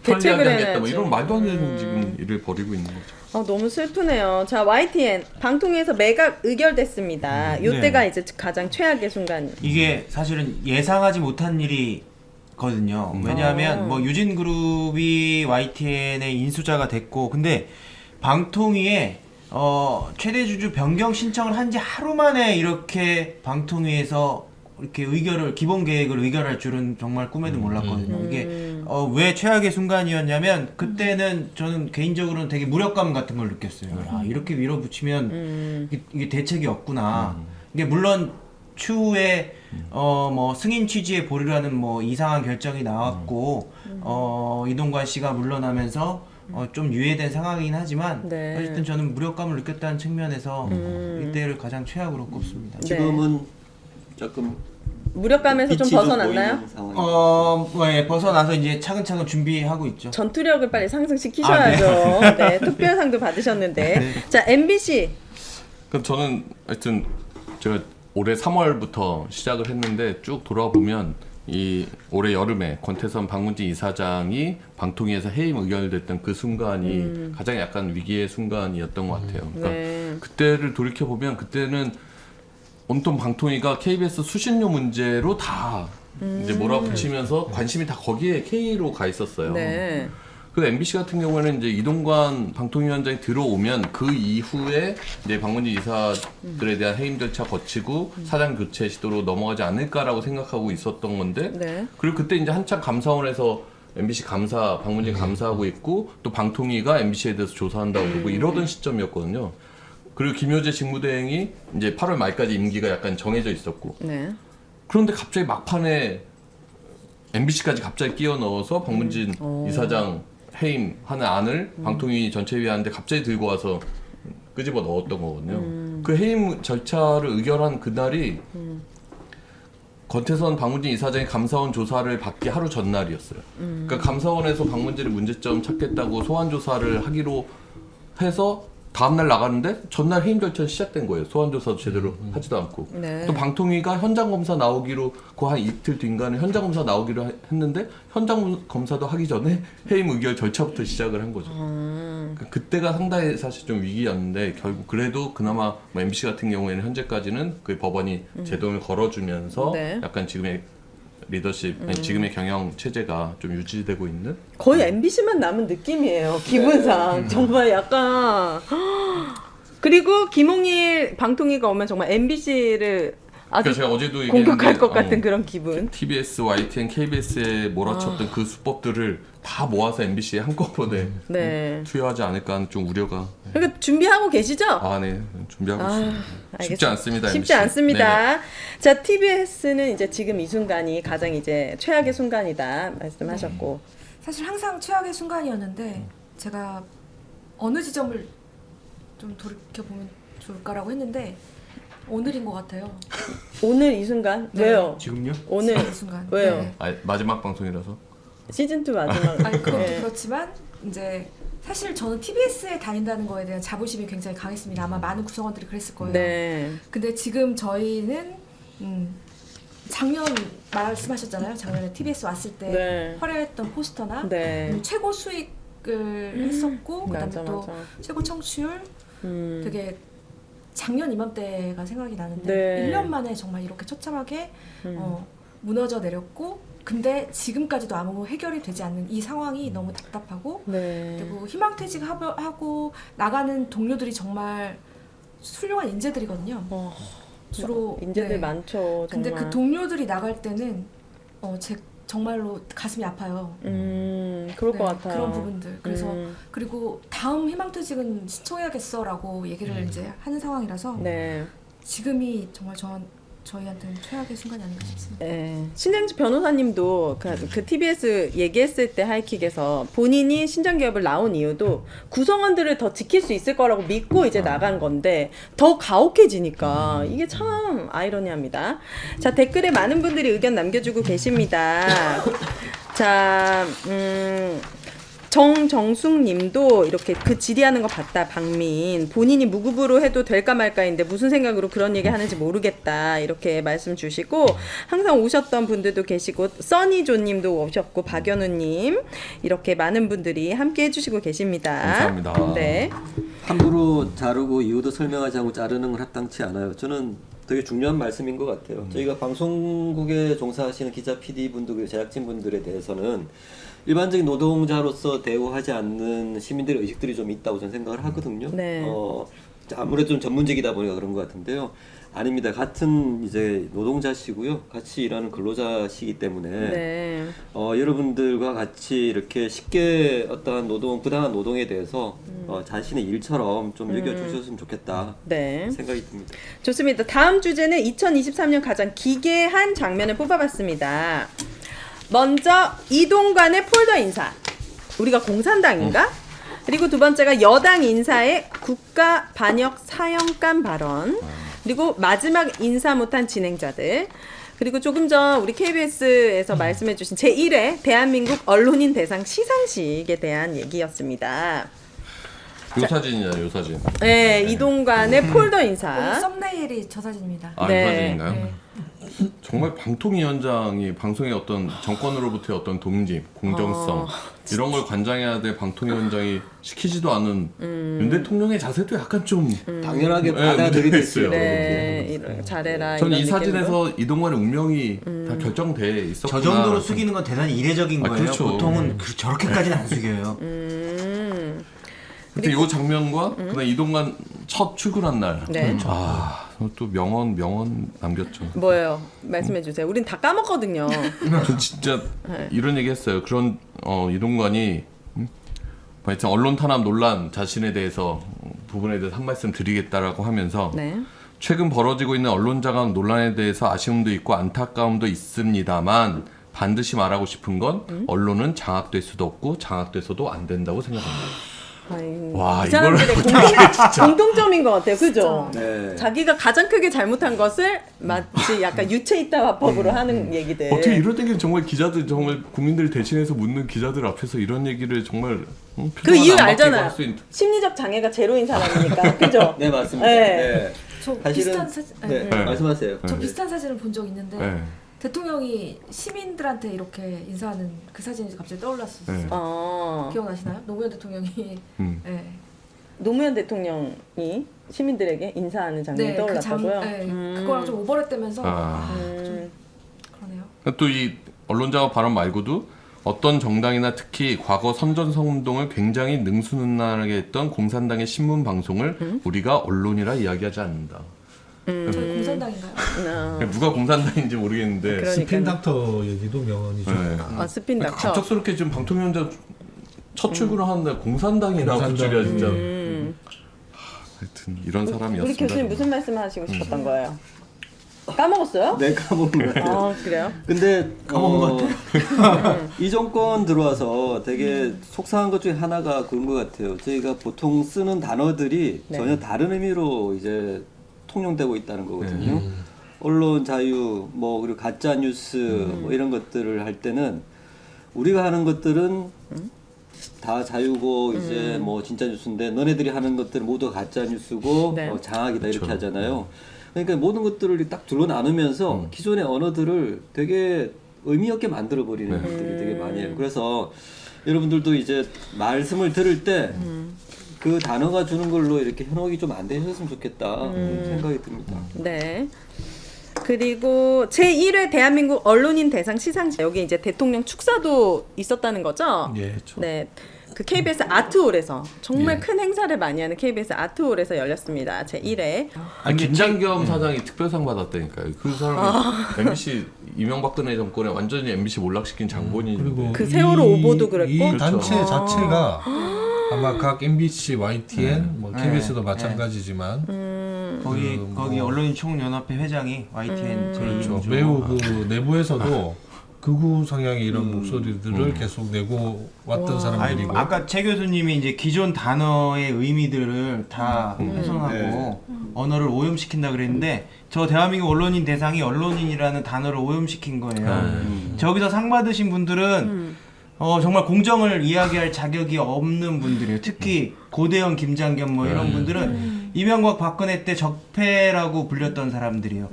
대책을 편리하게 하겠다. 뭐 해야지. 이런 말도 안 되는 지금 일을 벌이고 있는 거죠. 너무 슬프네요. 자, YTN 방통위에서 매각 의결됐습니다. 이때가 이제 가장 최악의 순간. 이게 사실은 예상하지 못한 일이거든요. 왜냐하면 뭐 유진그룹이 YTN의 인수자가 됐고, 근데 방통위에 최대 주주 변경 신청을 한 지 하루 만에 이렇게 방통위에서 이렇게 기본 계획을 의결할 줄은 정말 꿈에도 몰랐거든요. 이게 왜 최악의 순간이었냐면 그때는 저는 개인적으로는 되게 무력감 같은 걸 느꼈어요. 야, 이렇게 밀어붙이면 이게 대책이 없구나. 이게 물론 추후에 뭐 승인 취지에 보류라는 뭐 이상한 결정이 나왔고 이동관 씨가 물러나면서 좀 유예된 상황이긴 하지만 네. 어쨌든 저는 무력감을 느꼈다는 측면에서 이때를 가장 최악으로 꼽습니다. 지금은 조금 무력감에서 좀 빛이 좀 벗어났나요? 보이는 상황이. 예, 벗어나서 이제 차근차근 준비하고 있죠. 전투력을 빨리 상승시키셔야죠. 네, 특별상도 받으셨는데. 자, MBC. 그럼 저는 하여튼 제가 올해 3월부터 시작을 했는데 쭉 돌아보면 이 올해 여름에 권태선 박문진 이사장이 방통위에서 해임 의결됐던 그 순간이 가장 약간 위기의 순간이었던 것 같아요. 그러니까 네. 그때를 돌이켜 보면 그때는 온통 방통위가 KBS 수신료 문제로 다 이제 몰아붙이면서 관심이 다 거기에 K로 가 있었어요. 네. 그 MBC 같은 경우에는 이제 이동관 방통위원장이 들어오면 그 이후에 이제 박문진 이사들에 대한 해임 절차 거치고 사장 교체 시도로 넘어가지 않을까라고 생각하고 있었던 건데 네. 그리고 그때 이제 한참 감사원에서 MBC 감사 박문진 감사하고 있고 또 방통위가 MBC에 대해서 조사한다고 그러고 이러던 시점이었거든요. 그리고 김효재 직무대행이 이제 8월 말까지 임기가 약간 정해져 있었고 네. 그런데 갑자기 막판에 MBC까지 갑자기 끼워 넣어서 박문진 이사장 해임하는 안을 방통위 전체위원회인데 갑자기 들고 와서 끄집어 넣었던 거거든요. 그 해임 절차를 의결한 그날이 권태선 박문진 이사장이 감사원 조사를 받기 하루 전날이었어요. 그러니까 감사원에서 박문진의 문제점 찾겠다고 소환 조사를 하기로 해서 다음날 나가는데 전날 해임 절차 시작된 거예요. 소환 조사도 제대로 하지도 않고. 네. 또 방통위가 현장 검사 나오기로 그 한 이틀 뒤인가는 현장 검사 나오기로 했는데 현장 검사도 하기 전에 해임 의결 절차부터 시작을 한 거죠. 그러니까 그때가 상당히 사실 좀 위기였는데 결국 그래도 그나마 뭐 MBC 같은 경우에는 현재까지는 그 법원이 제동을 걸어주면서 네. 약간 지금의 리더십, 아니, 지금의 경영 체제가 좀 유지되고 있는. 거의 MBC만 남은 느낌이에요. 기분상. 정말 약간. 그리고 김홍일 방통위가 오면 정말 MBC를 아주 그러니까 제가 어제도 공격할 얘기했는데, 것 같은 그런 기분. TBS, YTN, KBS에 몰아쳤던 그 수법들을 다 모아서 MBC에 한꺼번에 네. 투여하지 않을까 하는 좀 우려가. 그러니까 준비하고 계시죠? 네. 준비하고 있습니다. 쉽지 알겠습니다. 않습니다. 쉽지 MBC. 않습니다. 네네. 자, TBS는 이제 지금 이 순간이 가장 이제 최악의 순간이다 말씀하셨고. 사실 항상 최악의 순간이었는데 제가 어느 지점을 좀 돌이켜보면 좋을까라고 했는데 오늘인 것 같아요. 오늘 이 순간? 네. 왜요? 지금요? 오늘 이 순간. 왜요? 네. 마지막 방송이라서. 시즌2 마지막. 아니 그것도 네. 그렇지만 이제 사실 저는 TBS에 다닌다는 거에 대한 자부심이 굉장히 강했습니다. 아마 많은 구성원들이 그랬을 거예요. 네. 근데 지금 저희는 작년 말씀하셨잖아요. 작년에 TBS 왔을 때 네. 화려했던 포스터나 네. 최고 수익을 했었고 그다음에 맞아, 또 맞아. 최고 청취율 되게 작년 이맘때가 생각이 나는데 네. 1년 만에 정말 이렇게 처참하게 무너져 내렸고 근데 지금까지도 아무 해결이 되지 않는 이 상황이 너무 답답하고 네. 그리고 희망퇴직하고 나가는 동료들이 정말 훌륭한 인재들이거든요. 주로 인재들 네. 많죠. 정말. 근데 그 동료들이 나갈 때는 제 정말로 가슴이 아파요. 그럴 것 네, 같아요. 그런 부분들. 그래서 그리고 다음 희망퇴직은 신청해야겠어라고 얘기를 이제 하는 상황이라서 네. 지금이 정말 저희한테는 최악의 순간이 아닌가 싶습니다. 네. 신정지 변호사님도 그 TBS 얘기했을 때 하이킥에서 본인이 신정기업을 나온 이유도 구성원들을 더 지킬 수 있을 거라고 믿고 이제 나간 건데 더 가혹해지니까 이게 참 아이러니합니다. 자, 댓글에 많은 분들이 의견 남겨주고 계십니다. 자, 정정숙님도 이렇게 그 질의하는 거 봤다. 박민 본인이 무급으로 해도 될까 말까인데 무슨 생각으로 그런 얘기 하는지 모르겠다 이렇게 말씀 주시고 항상 오셨던 분들도 계시고 써니조님도 오셨고 박연우님 이렇게 많은 분들이 함께 해주시고 계십니다. 감사합니다. 네. 함부로 자르고 이유도 설명하지 않고 자르는 건 합당치 않아요. 저는 되게 중요한 말씀인 것 같아요. 저희가 방송국에 종사하시는 기자, PD 분들, 그리고 제작진 분들에 대해서는 일반적인 노동자로서 대우하지 않는 시민들의 의식들이 좀 있다고 저는 생각을 하거든요. 네. 아무래도 좀 전문직이다 보니까 그런 것 같은데요. 아닙니다. 같은 이제 노동자시고요. 같이 일하는 근로자시기 때문에 네. 여러분들과 같이 이렇게 쉽게 어떠한 부당한 노동에 대해서 자신의 일처럼 좀 여겨주셨으면 좋겠다 네. 생각이 듭니다. 좋습니다. 다음 주제는 2023년 가장 기괴한 장면을 뽑아봤습니다. 먼저 이동관의 폴더 인사. 우리가 공산당인가? 그리고 두 번째가 여당 인사의 국가 반역 사형감 발언. 그리고 마지막 인사 못한 진행자들. 그리고 조금 전 우리 KBS에서 말씀해주신 제1회 대한민국 언론인 대상 시상식에 대한 얘기였습니다. 요 사진이냐, 요 사진. 네, 이동관의 폴더 오늘 인사. 썸네일이 저 사진입니다. 아, 네. 요 사진인가요? 네. 정말 방통위원장이 방송의 어떤 정권으로부터의 어떤 동심, 공정성 이런 걸 관장해야 될 방통위원장이 시키지도 않은 윤 대통령의 자세도 약간 좀 당연하게 네, 받아들이듯이. 네, 이런, 잘해라. 전 이 이런 사진에서 이동관의 운명이 다 결정돼 있었구나. 저 정도로 숙이는 건 대단히 이례적인 아, 거예요. 그렇죠. 보통은 저렇게까지는 안 숙여요. 그때 이 장면과 그다음 이동관 첫 출근한 날. 네. 또 명언 남겼죠. 뭐예요? 말씀해 주세요. 우린 다 까먹거든요. 전 진짜 네. 이런 얘기 했어요. 그런 이동관이 하여튼 언론 탄압 논란 자신에 대해서 부분에 대해서 한 말씀 드리겠다라고 하면서 네. 최근 벌어지고 있는 언론 자각 논란에 대해서 아쉬움도 있고 안타까움도 있습니다만 반드시 말하고 싶은 건 언론은 장악될 수도 없고 장악돼서도 안 된다고 생각합니다. 와, 이 사람들의 공통점인 것 같아요. 그죠? 네. 자기가 가장 크게 잘못한 것을 마치 약간 유체이타 화법으로 하는 얘기들. 어떻게 이럴 때는 정말 기자들 정말 국민들 대신해서 묻는 기자들 앞에서 이런 얘기를 정말 그 이유 안 맡기고 알잖아요. 할 수 있는- 심리적 장애가 제로인 사람이니까. 그죠? 네, 맞습니다. 네. 네. 저 사실은 비슷한 사진, 네, 네. 말씀하세요. 저 비슷한 사진을 본 적 있는데 네. 대통령이 시민들한테 이렇게 인사하는 그 사진이 갑자기 떠올랐었어요. 네. 기억나시나요? 노무현 대통령이 네. 노무현 대통령이 시민들에게 인사하는 장면이 네, 떠올랐다고요? 그거랑 좀 오버랩되면서 아. 좀 그러네요. 또 이 언론자가 발언 말고도 어떤 정당이나 특히 과거 선전성운동을 굉장히 능수능란하게 했던 공산당의 신문 방송을 우리가 언론이라 이야기하지 않는다. 저희 공산당인가요? 누가 공산당인지 모르겠는데 그러니까요. 스핀 닥터 얘기도 명언이죠. 네. 스핀 닥터. 갑작스럽게 지금 방통위원장 첫 출근을 하는데 공산당이라고 공산당. 줄이야 진짜. 하여튼 이런 사람이었습니다. 우리 교수님 무슨 말씀 하시고 싶었던 거예요? 까먹었어요? 네, 까먹은 것 같아요. 그래요? 근데 이 정권 들어와서 되게 속상한 것 중에 하나가 그런 것 같아요. 저희가 보통 쓰는 단어들이 네. 전혀 다른 의미로 이제 통용되고 있다는 거거든요. 언론 자유, 뭐 그리고 가짜 뉴스 뭐 이런 것들을 할 때는 우리가 하는 것들은 다 자유고 이제 뭐 진짜 뉴스인데 너네들이 하는 것들은 모두 가짜 뉴스고 네. 장악이다 이렇게 하잖아요. 그러니까 모든 것들을 딱 둘러 나누면서 기존의 언어들을 되게 의미 없게 만들어 버리는 것들이 되게 많이 해요. 그래서 여러분들도 이제 말씀을 들을 때 그 단어가 주는 걸로 이렇게 현혹이 좀 안 되셨으면 좋겠다 생각이 듭니다. 네. 그리고 제1회 대한민국 언론인 대상 시상식 여기 이제 대통령 축사도 있었다는 거죠? 예. 네. 그 KBS 아트홀에서 정말 예. 큰 행사를 많이 하는 KBS 아트홀에서 열렸습니다. 제1회. 김장겸 사장이 특별상 받았다니까요. 그 사람이 MBC 이명박근혜 정권에 완전히 MBC 몰락시킨 장본인인데. 그리고 그 세월호 오보도 그랬고. 이 그렇죠. 단체 자체가 아마 각 MBC, YTN, 뭐 KBS도 마찬가지지만 거기 언론인 총연합회 회장이 YTN 그렇죠. 제2죠. 매우 그 내부에서도 극우 성향의 이런 목소리들을 계속 내고 왔던 사람들이고. 아까 최 교수님이 이제 기존 단어의 의미들을 다 훼손하고 언어를 오염시킨다 그랬는데 저 대한민국 언론인 대상이 언론인이라는 단어를 오염시킨 거예요. 저기서 상 받으신 분들은 정말 공정을 이야기할 자격이 없는 분들이에요. 특히 고대영, 김장겸 뭐 이런 분들은 이명박 박근혜 때 적폐라고 불렸던 사람들이에요.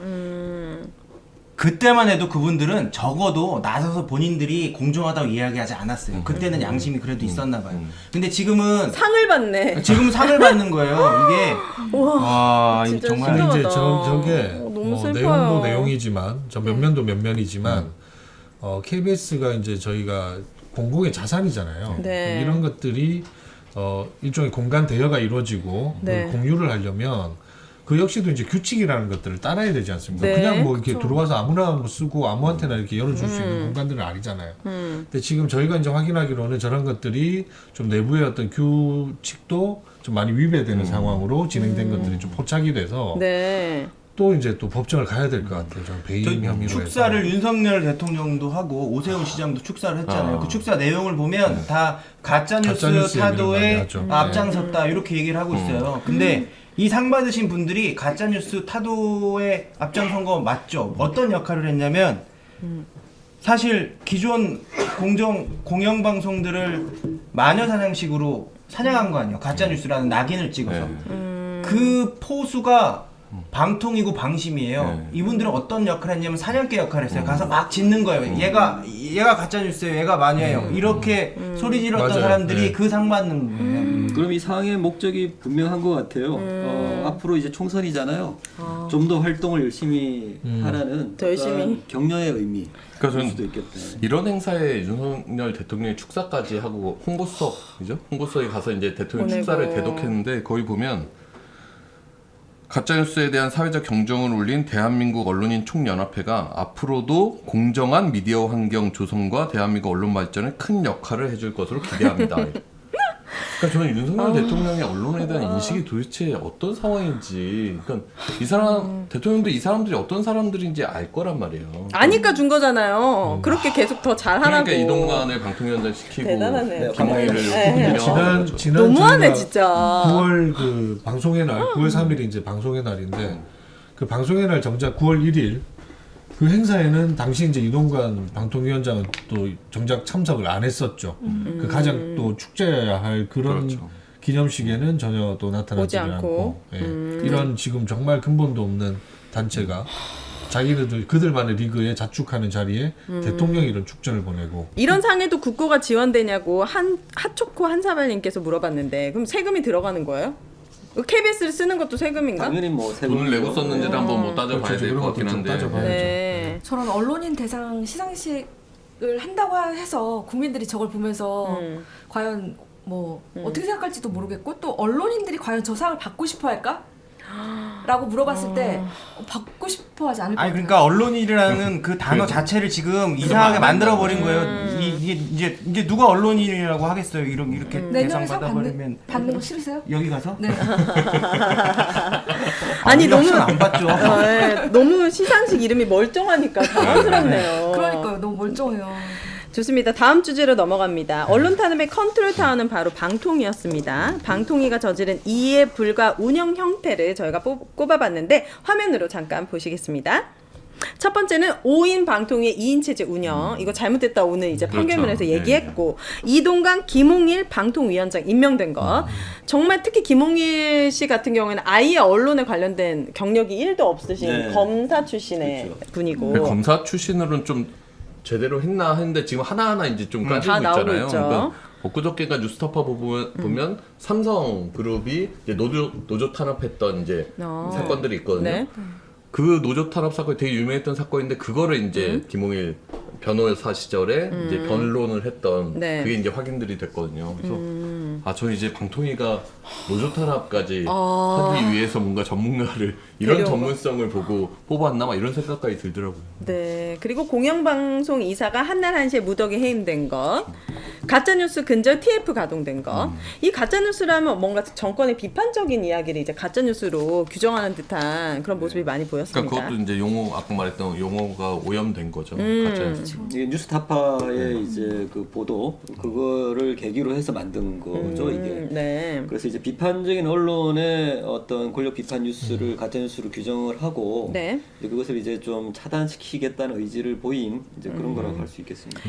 그때만 해도 그분들은 적어도 나서서 본인들이 공정하다고 이야기하지 않았어요. 그때는 양심이 그래도 있었나 봐요. 근데 지금은 상을 받네. 지금 상을 받는 거예요. 이게 와 진짜 정말 신기하다. 근데 이제 저게 너무 뭐 슬퍼요. 내용도 내용이지만 저 면면도 면면이지만 KBS가 이제 저희가 공공의 자산이잖아요. 네. 이런 것들이 일종의 공간 대여가 이루어지고 네. 그걸 공유를 하려면 그 역시도 이제 규칙이라는 것들을 따라야 되지 않습니까? 네. 그냥 뭐 이렇게 들어와서 아무나 뭐 쓰고 아무한테나 이렇게 열어줄 수 있는 공간들은 아니잖아요. 근데 지금 저희가 이제 확인하기로는 저런 것들이 좀 내부의 어떤 규칙도 좀 많이 위배되는 상황으로 진행된 것들이 좀 포착이 돼서 네. 또 이제 또 법정을 가야 될 것 같아요. 저는 배임 혐의로 축사를 해서. 윤석열 대통령도 하고 오세훈 시장도 축사를 했잖아요. 그 축사 내용을 보면 다 가짜뉴스 가짜뉴스에 타도에 많이 하죠. 앞장섰다 이렇게 얘기를 하고 있어요. 근데 이 상 받으신 분들이 가짜뉴스 타도에 앞장선 거 맞죠? 어떤 역할을 했냐면 사실 기존 공영방송들을 마녀사냥식으로 사냥한 거 아니에요. 가짜뉴스라는 낙인을 찍어서. 그 포수가 방통이고 방심이에요. 네. 이분들은 어떤 역할을 했냐면 사냥개 역할을 했어요. 가서 막 짖는 거예요. 얘가 가짜뉴스예요. 얘가 마녀예요. 이렇게 소리 질렀던 맞아요. 사람들이 네. 그 상 받는 거예요. 그럼 이 상의 목적이 분명한 것 같아요. 앞으로 이제 총선이잖아요. 좀 더 활동을 열심히 하라는 더 열심히. 어떠한 격려의 의미. 그러니까 일 저는 수도 있겠다. 이런 행사에 윤석열 대통령이 축사까지 하고 홍보석이죠? 홍보석에 가서 이제 대통령 보내고. 축사를 대독했는데 거기 보면 가짜뉴스에 대한 사회적 경종을 울린 대한민국 언론인 총연합회가 앞으로도 공정한 미디어 환경 조성과 대한민국 언론 발전에 큰 역할을 해줄 것으로 기대합니다. 그러니까 저는 윤석열 대통령의 언론에 대한 인식이 도대체 어떤 상황인지, 그러니까 이 사람 대통령도 이 사람들이 어떤 사람들인지 알 거란 말이에요. 아니까 준 거잖아요. 그렇게 계속 더 잘하라고. 그러니까 이동관을 방통위원장 시키고 대단하네. 김웅일을 네. 지난 너무하네 저희가 진짜. 9월 그 방송의 날, 9월 3일이 이제 방송의 날인데 그 방송의 날 정작 9월 1일 그 행사에는 당시 이제 이동관 방통위원장은 또 정작 참석을 안 했었죠. 그 가장 또 축제해야 할 그런 그렇죠. 기념식에는 전혀 또 나타나지 오지 않고. 않고 예. 이런 지금 정말 근본도 없는 단체가 자기네들 그들만의 리그에 자축하는 자리에 대통령이 이런 축전을 보내고 이런 상에도 국고가 지원되냐고 핫초코 한사발님께서 물어봤는데 그럼 세금이 들어가는 거예요? KBS를 쓰는 것도 세금인가? 당연히 뭐 세금 돈을 내고 썼는지를 한번 뭐 따져봐야 그렇죠. 될 그런 것 같긴 것도 좀 한데 따져봐야죠. 네. 저런 언론인 대상 시상식을 한다고 해서 국민들이 저걸 보면서 과연 뭐 어떻게 생각할지도 모르겠고 또 언론인들이 과연 저 상을 받고 싶어 할까? 라고 물어봤을 때 받고 싶어 하지 않을 것 아니 같아요. 그러니까 언론인이라는 그 단어 자체를 지금 이상하게 만들어 버린 거예요. 이게 이제 누가 언론인이라고 하겠어요. 이렇게 대상 내년에 상 받아버리면 받는 거 싫으세요? 여기 가서? 네. 아니 너무 안 받죠. 네, 너무 시상식 이름이 멀쩡하니까 당황스럽네요. 그러니까요. 너무 멀쩡해요. 좋습니다. 다음 주제로 넘어갑니다. 언론 탄압의 컨트롤 타워는 바로 방통위였습니다. 방통위가 저지른 이해 불가 운영 형태를 저희가 꼽아봤는데 화면으로 잠깐 보시겠습니다. 첫 번째는 5인 방통위의 2인 체제 운영. 이거 잘못됐다 오늘 이제 판결문에서 그렇죠. 얘기했고 이동관, 김홍일 방통위원장 임명된 것. 정말 특히 김홍일 씨 같은 경우에는 아예 언론에 관련된 경력이 1도 없으신 네. 검사 출신의 그렇죠. 분이고. 근데 검사 출신으로는 좀 제대로 했나 했는데 지금 하나하나 이제 좀 까지고 다 나오고 있잖아요. 있죠. 그러니까 엊그저께가 뉴스타파 보면 삼성 그룹이 이제 노조 탄압했던 이제 사건들이 있거든요. 네. 그 노조 탄압 사건이 되게 유명했던 사건인데 그거를 이제 김홍일 변호사 시절에 이제 변론을 했던 네. 그게 이제 확인들이 됐거든요. 그래서 저는 이제 방통위가 노조 탄압까지 하기 위해서 뭔가 전문가를 이런 데려온 전문성을 보고 뽑았나 막 이런 생각까지 들더라고요. 네. 그리고 공영방송 이사가 한날 한시에 무더기 해임된 것, 가짜뉴스 근절 TF 가동된 것. 이 가짜뉴스라면 뭔가 정권의 비판적인 이야기를 이제 가짜뉴스로 규정하는 듯한 그런 모습이 많이 보였습니다. 그러니까 그것도 이제 용어 아까 말했던 용어가 오염된 거죠. 가짜 이게 뉴스타파의 이제 그 보도 그거를 계기로 해서 만든 거죠 이게. 네. 그래서 이제 비판적인 언론의 어떤 권력 비판 뉴스를 가짜 뉴스로 규정을 하고 네. 이제 그것을 이제 좀 차단시키겠다는 의지를 보인 이제 그런 거라고 할 수 있겠습니다.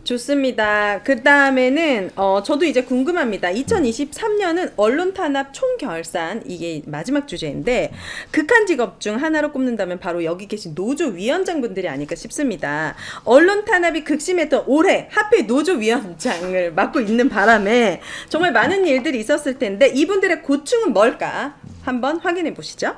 좋습니다. 그 다음에는 저도 이제 궁금합니다. 2023년은 언론 탄압 총결산, 이게 마지막 주제인데 극한 직업 중 하나로 꼽는다면 바로 여기 계신 노조 위원장분들이 아닐까 싶습니다. 언론 탄압이 극심했던 올해 하필 노조 위원장을 맡고 있는 바람에 정말 많은 일들이 있었을 텐데 이분들의 고충은 뭘까? 한번 확인해 보시죠.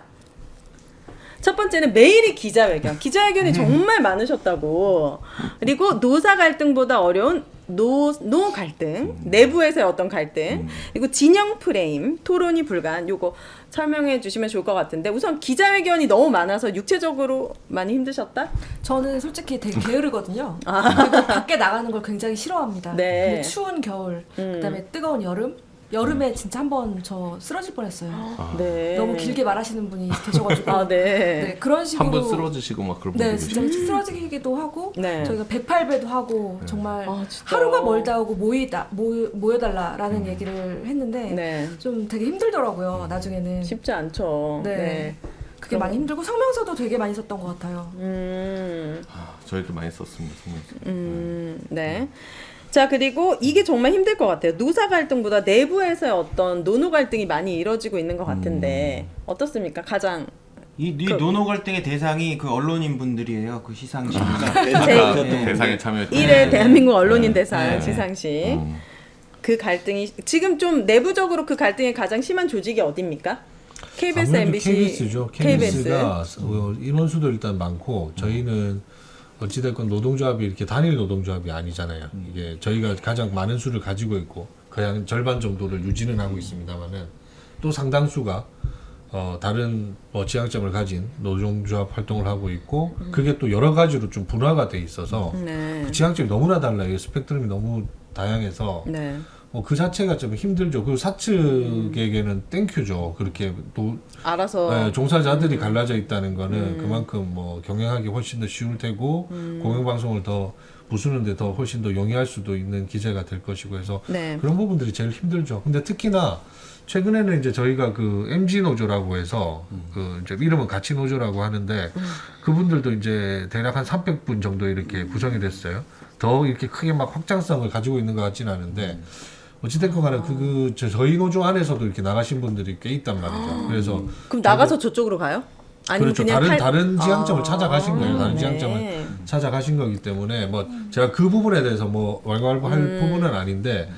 첫 번째는 매일이 기자회견. 기자회견이 정말 많으셨다고. 그리고 노사 갈등보다 어려운 노 갈등, 내부에서의 어떤 갈등, 그리고 진영 프레임, 토론이 불가한. 요거 설명해 주시면 좋을 것 같은데 우선 기자회견이 너무 많아서 육체적으로 많이 힘드셨다? 저는 솔직히 되게 게으르거든요. 그리고 밖에 나가는 걸 굉장히 싫어합니다. 네. 근데 추운 겨울, 그다음에 뜨거운 여름. 여름에 진짜 한번 저 쓰러질 뻔했어요. 네. 너무 길게 말하시는 분이 계셔가지고 아, 네. 네, 그런 식으로 한 번 쓰러지시고 막 그런 네, 분들 진짜 계시죠. 쓰러지기도 하고 네. 저희가 108배도 하고 정말 아, 진짜. 하루가 멀다 하고 모여달라라는 얘기를 했는데 네. 좀 되게 힘들더라고요. 나중에는 쉽지 않죠. 네. 그게 많이 힘들고 성명서도 되게 많이 썼던 것 같아요. 저희도 많이 썼습니다. 성명서. 네. 자, 그리고 이게 정말 힘들 것 같아요. 노사 갈등보다 내부에서의 어떤 노노 갈등이 많이 이뤄지고 있는 것 같은데 어떻습니까? 가장 이 노노 갈등의 대상이 그 언론인 분들이에요. 그 시상식이가. 아까 제- 대상에 참여했던 1회 대한민국 언론인 대상 네. 시상식 그 갈등이 지금 좀 내부적으로 그 갈등이 가장 심한 조직이 어디입니까? KBS, 아무래도 MBC, KBS죠. KBS가 인원수도 일단 많고 저희는 어찌됐건 노동조합이 이렇게 단일 노동조합이 아니잖아요. 이게 저희가 가장 많은 수를 가지고 있고 그냥 절반 정도를 유지는 하고 있습니다만은 또 상당수가 다른 지향점을 가진 노동조합 활동을 하고 있고 그게 또 여러 가지로 좀 분화가 돼 있어서 네. 그 지향점이 너무나 달라요. 스펙트럼이 너무 다양해서 네. 그 자체가 좀 힘들죠. 그리고 사측에게는 땡큐죠. 그렇게 또 알아서 종사자들이 갈라져 있다는 거는 그만큼 경영하기 훨씬 더 쉬울 테고 공영방송을 더 부수는데 더 훨씬 더 용이할 수도 있는 기재가 될 것이고 해서 네. 그런 부분들이 제일 힘들죠. 근데 특히나 최근에는 이제 저희가 그 MG 노조라고 해서 그 이제 이름은 가치 노조라고 하는데 그분들도 이제 대략 한 300분 정도 이렇게 구성이 됐어요. 더 이렇게 크게 막 확장성을 가지고 있는 것 같지는 않은데 어찌됐건 간에 저희 노조 안에서도 이렇게 나가신 분들이 꽤 있단 말이죠. 그래서 그럼 나가서 저쪽으로 가요? 아니면 그렇죠. 그냥 다른 지향점을 아, 찾아가신 거예요. 다른 네. 지향점을 찾아가신 거기 때문에 제가 그 부분에 대해서 왈가왈부할 부분은 아닌데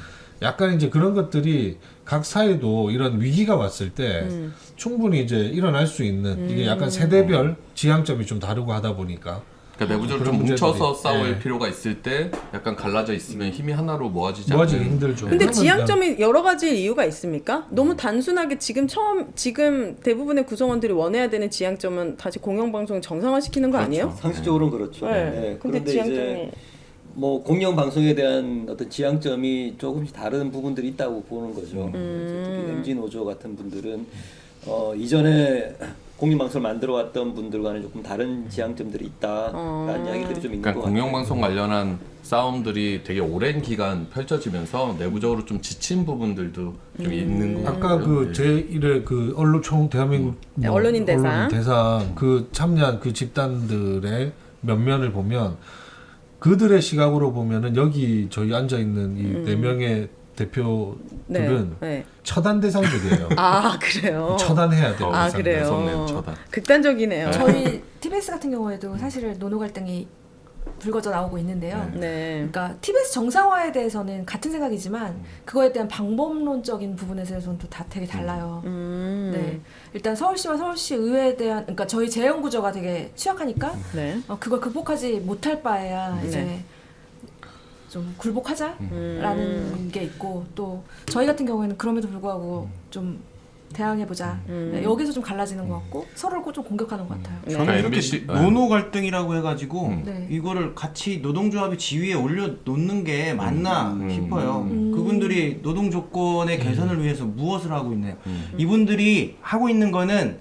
약간 이제 그런 것들이 각 사회도 이런 위기가 왔을 때 충분히 이제 일어날 수 있는 이게 약간 세대별 지향점이 좀 다르고 하다 보니까 그러니까 내부적으로 그런 좀 뭉쳐서 문제들이, 싸울 네. 필요가 있을 때 약간 갈라져 있으면 힘이 하나로 모아지지 모아지기 않는. 힘들죠. 근데 그러면 지향점이 여러 가지 이유가 있습니까? 너무 단순하게 지금 대부분의 구성원들이 원해야 되는 지향점은 다시 공영방송 정상화시키는 거 아니에요? 상식적으로는 그렇죠. 네. 네. 근데 그런데 지향점이 이제 공영 방송에 대한 어떤 지향점이 조금씩 다른 부분들이 있다고 보는 거죠. 특히 MG 노조 같은 분들은 이전에 공영방송을 만들어왔던 분들과는 조금 다른 지향점들이 있다라는 이야기들이 좀 있는 것 그러니까 같아요. 공영방송 관련한 싸움들이 되게 오랜 기간 펼쳐지면서 내부적으로 좀 지친 부분들도 좀 있는 것 같아요. 아까 그 제1회 그 대한민국 언론인 대상. 그 참여한 그 집단들의 면면을 보면 그들의 시각으로 보면은 여기 저희 앉아 있는 이 4명의 대표들은 네. 처단 대상들이에요. 아, 그래요. 처단해야 돼요. 아, 무섭네요, 그래요. 처단. 극단적이네요. 저희 TBS 같은 경우에도 사실 노노 갈등이 불거져 나오고 있는데요. 네. 그러니까 TBS 정상화에 대해서는 같은 생각이지만 그거에 대한 방법론적인 부분에 대해서는 또 다 되게 달라요. 네, 일단 서울시와 서울시 의회에 대한 그러니까 저희 재형 구조가 되게 취약하니까 네. 그걸 극복하지 못할 바에야 이제 네. 좀 굴복하자라는 게 있고 또 저희 같은 경우에는 그럼에도 불구하고 좀 대항해보자. 네, 여기서 좀 갈라지는 것 같고 서로를 좀 공격하는 것 같아요. 네. 저는 MBC 이렇게 노노 갈등이라고 해가지고 네. 이거를 같이 노동조합이 지위에 올려놓는 게 맞나 싶어요. 그분들이 노동 조건의 개선을 위해서 무엇을 하고 있나요? 이분들이 하고 있는 거는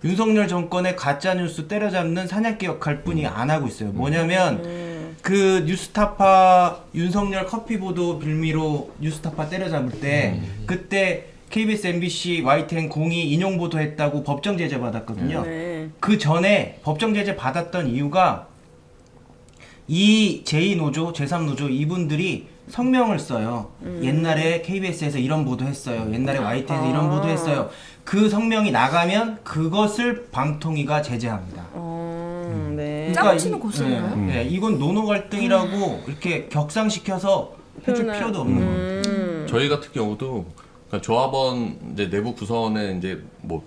윤석열 정권의 가짜뉴스 때려잡는 사냥개 역할 뿐이 안 하고 있어요. 뭐냐면 그 뉴스타파 윤석열 커피보도 빌미로 뉴스타파 때려잡을 때 그때 KBS, MBC, YTN 공이 인용보도했다고 법정 제재 받았거든요. 네. 그 전에 법정 제재 받았던 이유가 이 제2노조, 제3노조 이분들이 성명을 써요. 옛날에 KBS에서 이런 보도했어요. 옛날에 YTN에서 이런 보도했어요. 그 성명이 나가면 그것을 방통위가 제재합니다. 네. 짜고 치는 고수인가요? 네, 이건 노노 갈등이라고 이렇게 격상시켜서 해줄 표현할- 필요도 없는 거예요. 저희 같은 경우도 그러니까 조합원 이제 내부 구성원에 이제 뭐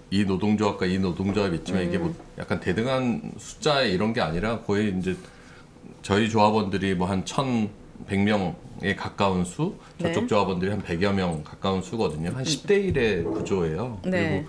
이 노동조합과 이 노동조합이 있지만 이게 뭐 약간 대등한 숫자에 이런 게 아니라 거의 이제 저희 조합원들이 뭐 한 1,100명에 가까운 수, 저쪽 네. 조합원들이 한 100여 명 가까운 수거든요. 한 10대 1의 구조예요. 네. 그리고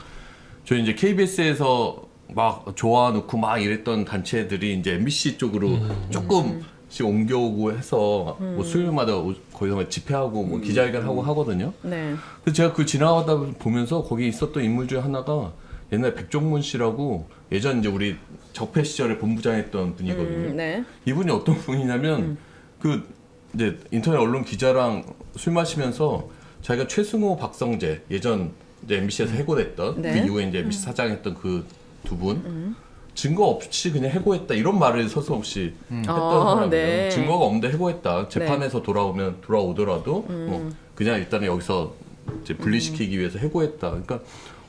저희 이제 KBS에서 막 좋아놓고 막 이랬던 단체들이 이제 MBC 쪽으로 조금씩 옮겨오고 해서 뭐 수요일마다 거기서 막 집회하고 뭐 기자회견하고 하거든요. 네. 근데 제가 그 지나가다 보면서 거기 있었던 인물 중에 하나가 옛날 백종문 씨라고 예전 이제 우리 적폐 시절에 본부장했던 분이거든요. 네. 이분이 어떤 분이냐면 그 이제 인터넷 언론 기자랑 술 마시면서 자기가 최승호, 박성재 예전 이제 MBC에서 해고됐던 네. 그 이후에 이제 MBC 사장했던 그 두 분 증거 없이 그냥 해고했다 이런 말을 서슴없이 했던 사람이에요. 네. 증거가 없는데 해고했다. 재판에서 돌아오더라도 뭐 그냥 일단은 여기서 이제 분리시키기 위해서 해고했다. 그러니까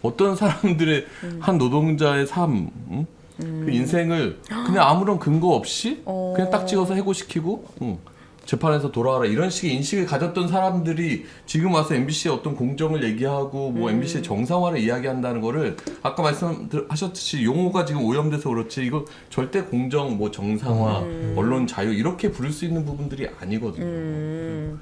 어떤 사람들의 한 노동자의 삶, 그 인생을 그냥 아무런 근거 없이 그냥 딱 찍어서 해고시키고 재판에서 돌아와라 이런 식의 인식을 가졌던 사람들이 지금 와서 MBC의 어떤 공정을 얘기하고 뭐 MBC의 정상화를 이야기한다는 거를 아까 말씀하셨듯이 용어가 지금 오염돼서 그렇지 이거 절대 공정, 뭐 정상화, 언론 자유 이렇게 부를 수 있는 부분들이 아니거든요.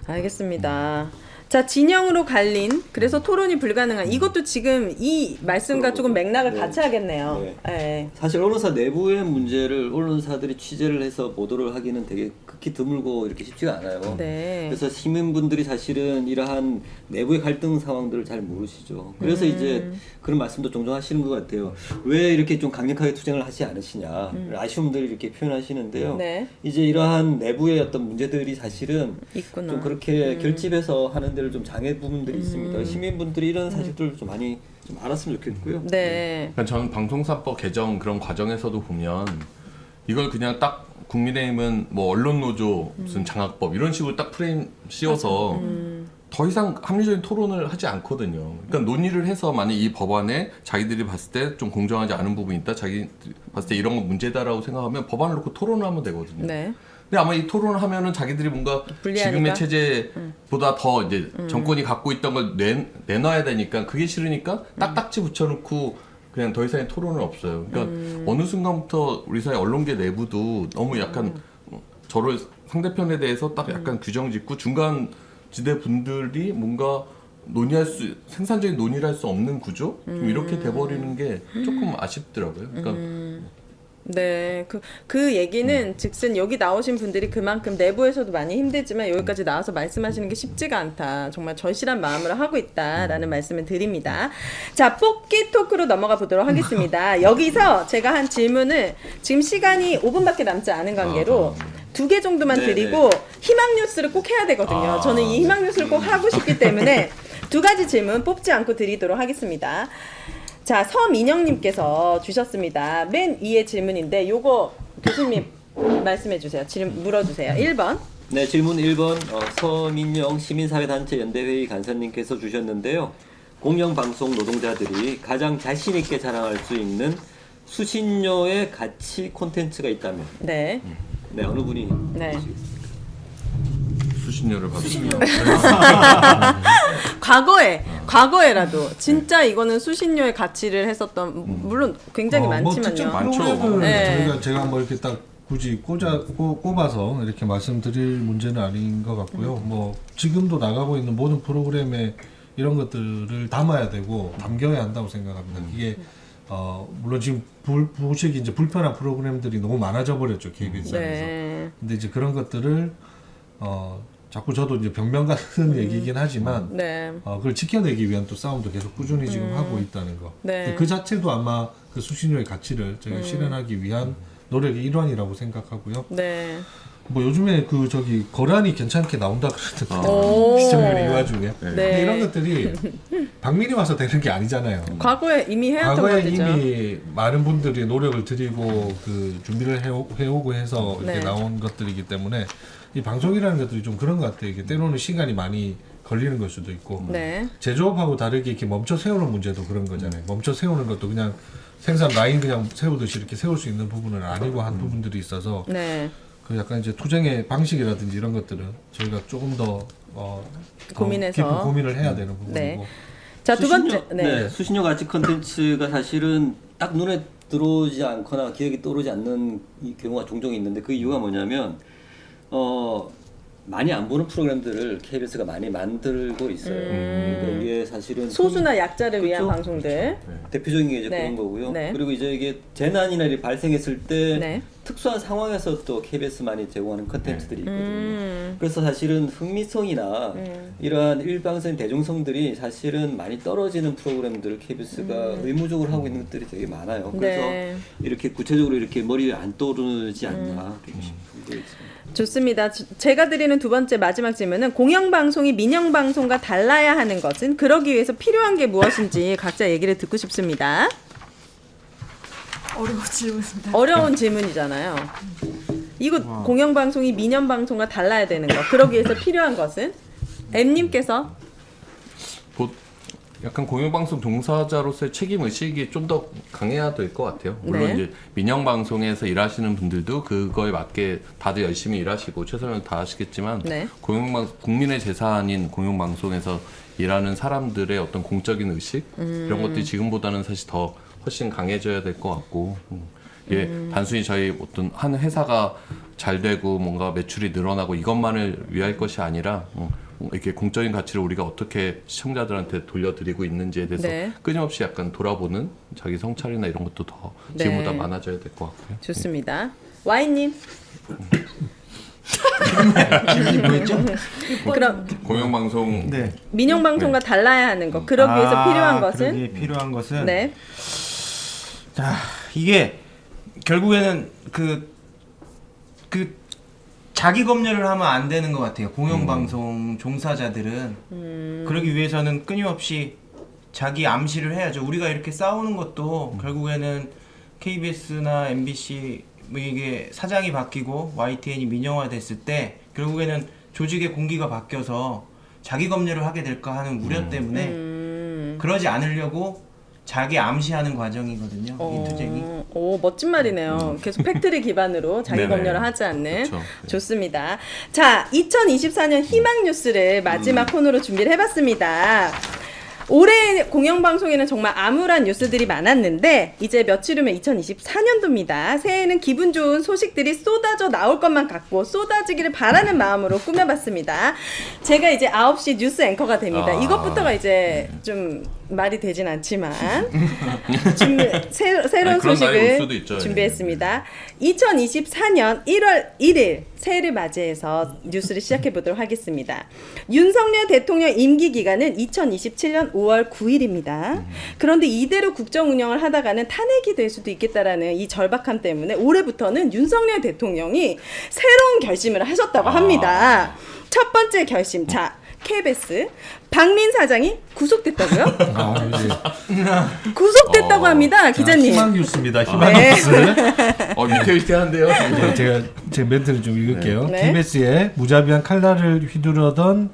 알겠습니다. 자, 진영으로 갈린 그래서 토론이 불가능한 이것도 지금 이 말씀과 조금 맥락을 같이 하겠네요. 네. 네. 사실 언론사 내부의 문제를 언론사들이 취재를 해서 보도를 하기는 되게 극히 드물고 이렇게 쉽지가 않아요. 네. 그래서 시민분들이 사실은 이러한 내부의 갈등 상황들을 잘 모르시죠. 그래서 이제 그런 말씀도 종종 하시는 것 같아요. 왜 이렇게 좀 강력하게 투쟁을 하지 않으시냐 아쉬움들을 이렇게 표현하시는데요. 네. 이제 이러한 내부의 어떤 문제들이 사실은 있구나. 좀 그렇게 결집해서 하는 데를 좀 장애 부분들이 있습니다. 시민분들이 이런 사실들을 좀 많이 좀 알았으면 좋겠고요. 네. 그러니까 저는 방송사법 개정 그런 과정에서도 보면 이걸 그냥 딱 국민의힘은 뭐 언론노조 무슨 장악법 이런 식으로 딱 프레임 씌워서 더 이상 합리적인 토론을 하지 않거든요. 그러니까 논의를 해서 만약 이 법안에 자기들이 봤을 때 좀 공정하지 않은 부분이 있다, 자기들이 봤을 때 이런 건 문제다라고 생각하면 법안을 놓고 토론을 하면 되거든요. 네. 근데 아마 이 토론을 하면은 자기들이 뭔가 불리하니까? 지금의 체제보다 더 이제 정권이 갖고 있던 걸 내놔야 되니까 그게 싫으니까 딱딱지 붙여놓고 그냥 더 이상의 토론은 없어요. 그러니까 어느 순간부터 우리 사회 언론계 내부도 너무 약간 저를 상대편에 대해서 딱 약간 규정 짓고 중간 지대 분들이 뭔가 생산적인 논의를 할 수 없는 구조? 좀 이렇게 돼버리는 게 조금 아쉽더라고요. 그러니까 네, 그 얘기는 즉슨 여기 나오신 분들이 그만큼 내부에서도 많이 힘들지만 여기까지 나와서 말씀하시는 게 쉽지가 않다. 정말 절실한 마음으로 하고 있다라는 말씀을 드립니다. 자, 뽑기 토크로 넘어가 보도록 하겠습니다. 여기서 제가 한 질문을 지금 시간이 5분밖에 남지 않은 관계로 2개 정도만 네네. 드리고 희망 뉴스를 꼭 해야 되거든요. 저는 이 희망 뉴스를 꼭 하고 싶기 때문에 2가지 질문 뽑지 않고 드리도록 하겠습니다. 자, 서민영님께서 주셨습니다. 맨 위에 질문인데 요거 교수님 말씀해 주세요. 물어주세요. 1번. 네, 질문 1번 서민영 시민사회단체 연대회의 간사님께서 주셨는데요. 공영방송 노동자들이 가장 자신 있게 자랑할 수 있는 수신료의 가치 콘텐츠가 있다면 네. 네 어느 분이 네. 수신료를 받으면 과거에라도 진짜 이거는 수신료의 가치를 했었던 물론 굉장히 뭐 많지만요. 특정 많죠. 프로그램을 네. 제가 뭐 이렇게 딱 굳이 꼽아서 이렇게 말씀드릴 문제는 아닌 것 같고요. 뭐 지금도 나가고 있는 모든 프로그램에 이런 것들을 담아야 되고 담겨야 한다고 생각합니다. 이게 물론 지금 보시기 이제 불편한 프로그램들이 너무 많아져 버렸죠, KBS 안에서. 네. 근데 이제 그런 것들을 자꾸 저도 이제 변명 같은 얘기긴 하지만 네. 그걸 지켜내기 위한 또 싸움도 계속 꾸준히 지금 하고 있다는 거. 네. 그 자체도 아마 그 수신료의 가치를 저희가 실현하기 위한 노력의 일환이라고 생각하고요. 네. 뭐 요즘에 그 저기 거란이 괜찮게 나온다 그러던데 오. 시청률이 이 와중에. 근데 네. 이런 것들이 박민이 와서 되는 게 아니잖아요. 과거에 이미 해왔던 과거에 것들이죠. 이미 많은 분들이 노력을 들이고 그 준비를 해오고 해서 이렇게 네. 나온 것들이기 때문에 이 방송이라는 것들이 좀 그런 것 같아요. 이게 때로는 시간이 많이 걸리는 걸 수도 있고 네. 제조업하고 다르게 이렇게 멈춰 세우는 문제도 그런 거잖아요. 멈춰 세우는 것도 그냥 생산 라인 그냥 세우듯이 이렇게 세울 수 있는 부분은 아니고 한 부분들이 있어서 네. 그 약간 이제 투쟁의 방식이라든지 이런 것들은 저희가 조금 더 고민해서. 깊은 고민을 해야 되는 부분이고. 네. 자, 두 번째. 네. 수신료 가치 컨텐츠가 사실은 딱 눈에 들어오지 않거나 기억이 떠오르지 않는 이 경우가 종종 있는데 그 이유가 뭐냐면 많이 안 보는 프로그램들을 KBS가 많이 만들고 있어요. 그러니까 이게 사실은 소수나 약자를 위한 그렇죠? 방송들. 대표적인 게 이제 네. 그런 거고요. 네. 그리고 이제 이게 재난이나 일이 발생했을 때 네. 특수한 상황에서 또 KBS만이 제공하는 컨텐츠들이 있거든요. 그래서 사실은 흥미성이나 이러한 일방성 대중성들이 사실은 많이 떨어지는 프로그램들을 KBS가 의무적으로 하고 있는 것들이 되게 많아요. 그래서 네. 이렇게 구체적으로 이렇게 머리에 안 떠오르지 않나 그렇게 싶은 게 있습니다. 좋습니다. 제가 드리는 두 번째 마지막 질문은 공영방송이 민영방송과 달라야 하는 것은 그러기 위해서 필요한 게 무엇인지 각자 얘기를 듣고 싶습니다. 어려운 질문입니다. 어려운 질문이잖아요. 이거 공영방송이 민영방송과 달라야 되는 거. 그러기 위해서 필요한 것은? M님께서 약간 공영방송 종사자로서의 책임 의식이 좀 더 강해야 될 것 같아요. 물론 네. 이제 민영 방송에서 일하시는 분들도 그거에 맞게 다들 열심히 일하시고 최선을 다하시겠지만 네. 국민의 재산인 공영방송에서 일하는 사람들의 어떤 공적인 의식 이런 것들이 지금보다는 사실 더 훨씬 강해져야 될 것 같고 이게 단순히 저희 어떤 한 회사가 잘 되고 뭔가 매출이 늘어나고 이것만을 위할 것이 아니라 이렇게 공적인 가치를 우리가 어떻게 시청자들한테 돌려드리고 있는지에 대해서 네. 끊임없이 약간 돌아보는 자기 성찰이나 이런 것도 더 네. 지금보다 많아져야 될 것 같고요. 좋습니다. Y님. 질문이 뭐였죠? 그럼 공영방송 네. 민영방송과 달라야 하는 것. 그러기 위해서 필요한 것은? 그러기에 필요한 것은 네. 자, 이게 결국에는 그 자기 검열을 하면 안 되는 것 같아요. 공영방송 종사자들은 그러기 위해서는 끊임없이 자기 암시를 해야죠. 우리가 이렇게 싸우는 것도 결국에는 KBS나 MBC 뭐 이게 사장이 바뀌고 YTN이 민영화됐을 때 결국에는 조직의 공기가 바뀌어서 자기 검열을 하게 될까 하는 우려 때문에 그러지 않으려고 자기 암시하는 과정이거든요. 이 투쟁이. 오, 멋진 말이네요. 계속 팩트를 기반으로 자기 네네. 검열을 하지 않는. 그렇죠. 네. 좋습니다. 자, 2024년 희망 뉴스를 마지막 코너로 준비를 해봤습니다. 올해 공영방송에는 정말 암울한 뉴스들이 많았는데 이제 며칠 후면 2024년도입니다. 새해에는 기분 좋은 소식들이 쏟아져 나올 것만 같고 쏟아지기를 바라는 마음으로 꾸며봤습니다. 제가 이제 9시 뉴스 앵커가 됩니다. 이것부터가 이제 좀 말이 되진 않지만 새로운 그런 날이 올 수도 소식을 있죠. 준비했습니다. 2024년 1월 1일 새해를 맞이해서 뉴스를 시작해 보도록 하겠습니다. 윤석열 대통령 임기 기간은 2027년 5월 9일입니다. 그런데 이대로 국정 운영을 하다가는 탄핵이 될 수도 있겠다라는 이 절박함 때문에 올해부터는 윤석열 대통령이 새로운 결심을 하셨다고 합니다. 첫 번째 결심. 자, KBS 박민 사장이 구속됐다고요? 구속됐다고 합니다, 기자님. 희망 뉴스입니다. 희망 네. 뉴스. 위태위태한데요. 제 멘트를 좀 읽을게요. 네. KBS에 무자비한 칼날을 휘두르던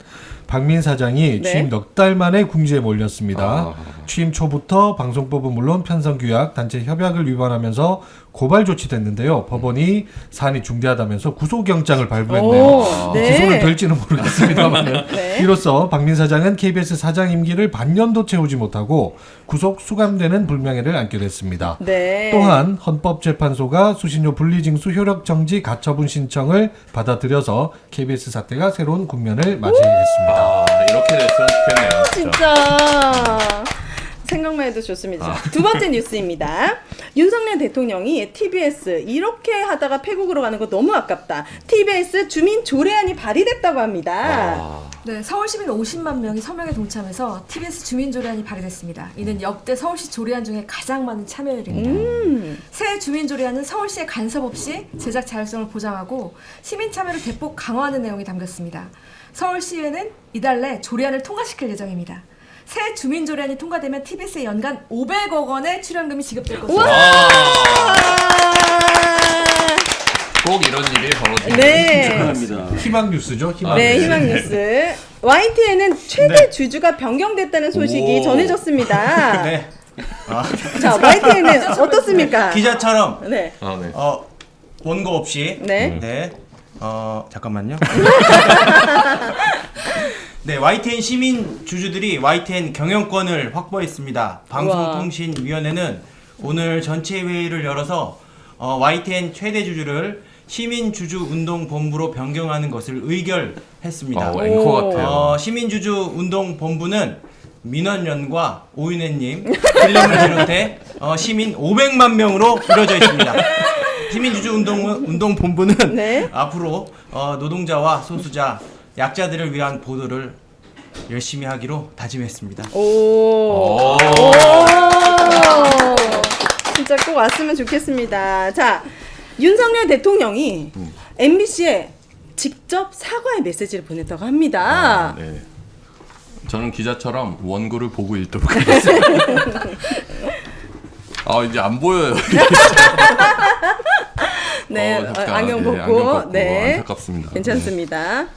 박민 사장이 네. 취임 넉 달 만에 궁지에 몰렸습니다. 취임 초부터 방송법은 물론 편성규약, 단체 협약을 위반하면서 고발 조치됐는데요. 법원이 사안이 중대하다면서 구속영장을 발부했네요. 오, 네. 기소는 될지는 모르겠습니다만 네. 이로써 박민 사장은 KBS 사장 임기를 반년도 채우지 못하고 구속 수감되는 불명예를 안게 됐습니다. 네. 또한 헌법재판소가 수신료 분리징수 효력정지 가처분 신청을 받아들여서 KBS 사태가 새로운 국면을 맞이했습니다. 아, 이렇게 됐으면 좋겠네요. 진짜 생각만 해도 좋습니다. 자, 두 번째 뉴스입니다. 윤석열 대통령이 TBS 이렇게 하다가 폐국으로 가는 거 너무 아깝다. TBS 주민 조례안이 발의됐다고 합니다. 네, 서울 시민 50만 명이 서명에 동참해서 TBS 주민 조례안이 발의됐습니다. 이는 역대 서울시 조례안 중에 가장 많은 참여율입니다. 새 주민 조례안은 서울시의 간섭 없이 제작 자율성을 보장하고 시민 참여를 대폭 강화하는 내용이 담겼습니다. 서울시의회는 이달 내 조례안을 통과시킬 예정입니다. 새 주민 조례안이 통과되면 TBS에 연간 500억 원의 출연금이 지급될 것으로. 꼭 이런 일이 벌어지는 네. 축하합니다. 희망 뉴스죠. 희망 네, 뉴스. 희망 뉴스. YTN은 최대 주주가 변경됐다는 소식이 오. 전해졌습니다. 네. 자, YTN은 어떻습니까? 기자처럼 네. 아, 네. 원고 없이 네. 잠깐만요. 네, YTN 시민 주주들이 YTN 경영권을 확보했습니다. 방송통신위원회는 오늘 전체 회의를 열어서 YTN 최대 주주를 시민 주주 운동 본부로 변경하는 것을 의결했습니다. 앵커 같아요. 시민 주주 운동 본부는 민원연과 오윤혜님, 필름을 비롯해 시민 500만 명으로 이루어져 있습니다. 시민주주 운동 본부는 네. 앞으로 노동자와 소수자, 약자들을 위한 보도를 열심히 하기로 다짐했습니다. 오. 진짜 꼭 왔으면 좋겠습니다. 자, 윤석열 대통령이 MBC에 직접 사과의 메시지를 보냈다고 합니다. 네. 저는 기자처럼 원고를 보고 읽도록 하겠습니다. 이제 안 보여요. 네, 잠깐. 안경 예, 벗고, 안경 벗고 네, 안타깝습니다. 괜찮습니다.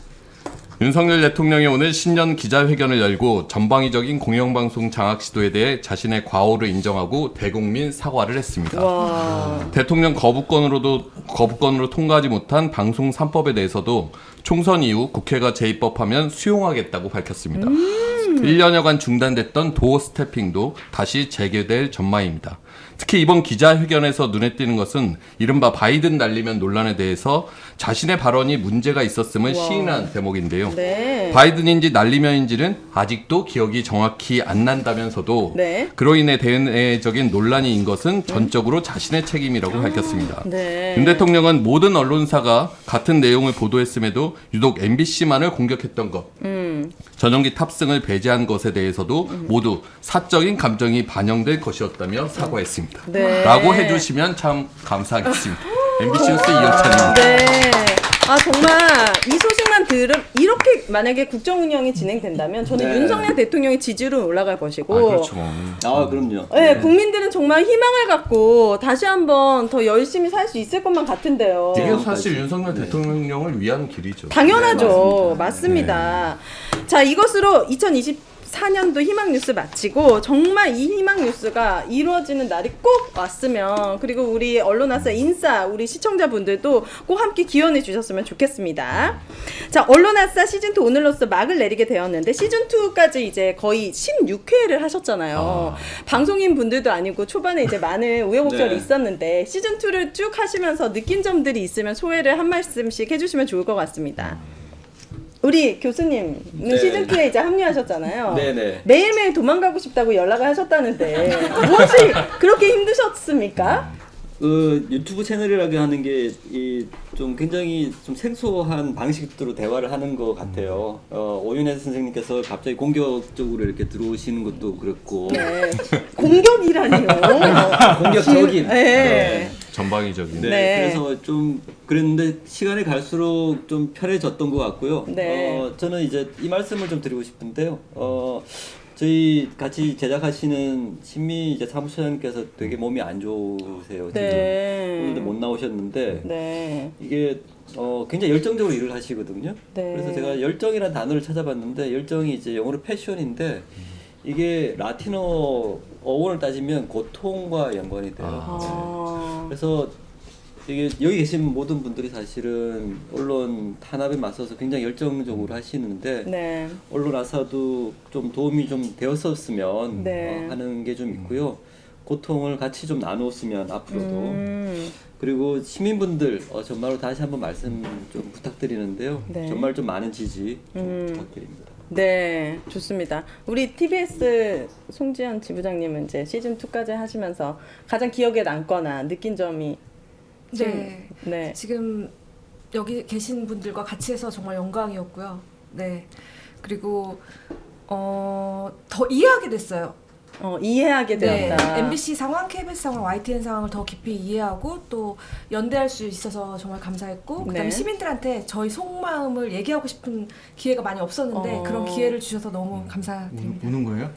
윤석열 대통령이 오늘 신년 기자회견을 열고 전방위적인 공영방송 장악 시도에 대해 자신의 과오를 인정하고 대국민 사과를 했습니다. 와, 대통령 거부권으로 통과하지 못한 방송 3법에 대해서도 총선 이후 국회가 재입법하면 수용하겠다고 밝혔습니다. 1년여간 중단됐던 도어 스태핑도 다시 재개될 전망입니다. 특히 이번 기자회견에서 눈에 띄는 것은 이른바 바이든 날리면 논란에 대해서 자신의 발언이 문제가 있었음을 시인한 대목인데요. 네. 바이든인지 날리면인지는 아직도 기억이 정확히 안 난다면서도 네. 그로 인해 대내적인 논란인 것은 전적으로 자신의 책임이라고 밝혔습니다. 네. 윤 대통령은 모든 언론사가 같은 내용을 보도했음에도 유독 MBC만을 공격했던 것, 전용기 탑승을 배제한 것에 대해서도 모두 사적인 감정이 반영될 것이었다며 사과했습니다. 네. 라고 해주시면 참 감사하겠습니다. MBC 뉴스 이영찬입니다. 네. 아, 정말 이 소식만 이렇게 만약에 국정 운영이 진행된다면 저는 네. 윤석열 대통령의 지지율은 올라갈 것이고 그렇죠. 그럼요. 네, 국민들은 정말 희망을 갖고 다시 한번 더 열심히 살 수 있을 것만 같은데요. 이게 사실 윤석열 대통령을 위한 길이죠. 당연하죠. 맞습니다. 자, 이것으로 2024년도 희망뉴스 마치고 정말 이 희망뉴스가 이루어지는 날이 꼭 왔으면, 그리고 우리 언론아사 인싸 우리 시청자분들도 꼭 함께 기원해 주셨으면 좋겠습니다. 자, 언론아사 시즌2 오늘로써 막을 내리게 되었는데 시즌2까지 이제 거의 16회를 하셨잖아요. 방송인 분들도 아니고 초반에 이제 많은 우여곡절이 네. 있었는데 시즌2를 쭉 하시면서 느낀 점들이 있으면 소회를 한 말씀씩 해주시면 좋을 것 같습니다. 우리 교수님은 네. 시즌2에 이제 합류하셨잖아요. 네네. 매일매일 도망가고 싶다고 연락을 하셨다는데 무엇이 그렇게 힘드셨습니까? 유튜브 채널이라고 하는 게 좀 굉장히 좀 생소한 방식으로 대화를 하는 것 같아요. 오윤혜 선생님께서 갑자기 공격적으로 이렇게 들어오시는 것도 그렇고. 네. 공격이라니요. 공격적인. 네. 전방위적인. 네, 네. 그래서 좀 그랬는데 시간이 갈수록 좀 편해졌던 것 같고요. 네. 저는 이제 이 말씀을 좀 드리고 싶은데요. 저희 같이 제작하시는 신미 이제 사무처장님께서 되게 몸이 안 좋으세요. 네. 오늘도 못 나오셨는데 네. 이게 굉장히 열정적으로 일을 하시거든요. 네. 그래서 제가 열정이라는 단어를 찾아봤는데 열정이 이제 영어로 패션인데 이게 라틴어 어원을 따지면 고통과 연관이 돼요. 네. 그래서 이게 여기 계신 모든 분들이 사실은 언론 탄압에 맞서서 굉장히 열정적으로 하시는데 네. 언론 아사도 좀 도움이 좀 되었었으면 네. 하는 게 좀 있고요. 고통을 같이 좀 나누었으면 앞으로도. 그리고 시민분들 정말로 다시 한번 말씀 좀 부탁드리는데요. 네. 정말 좀 많은 지지 좀 부탁드립니다. 네, 좋습니다. 우리 TBS 송지연 지부장님은 이제 시즌 2까지 하시면서 가장 기억에 남거나 느낀 점이 네. 네. 지금 여기 계신 분들과 같이 해서 정말 영광이었고요. 네. 그리고 더 이해하게 됐어요. 이해하게 네. 되었다. MBC 상황, KBS 상황, YTN 상황을 더 깊이 이해하고 또 연대할 수 있어서 정말 감사했고 그다음에 네. 시민들한테 저희 속마음을 얘기하고 싶은 기회가 많이 없었는데 그런 기회를 주셔서 너무 감사드립니다. 우는 거예요?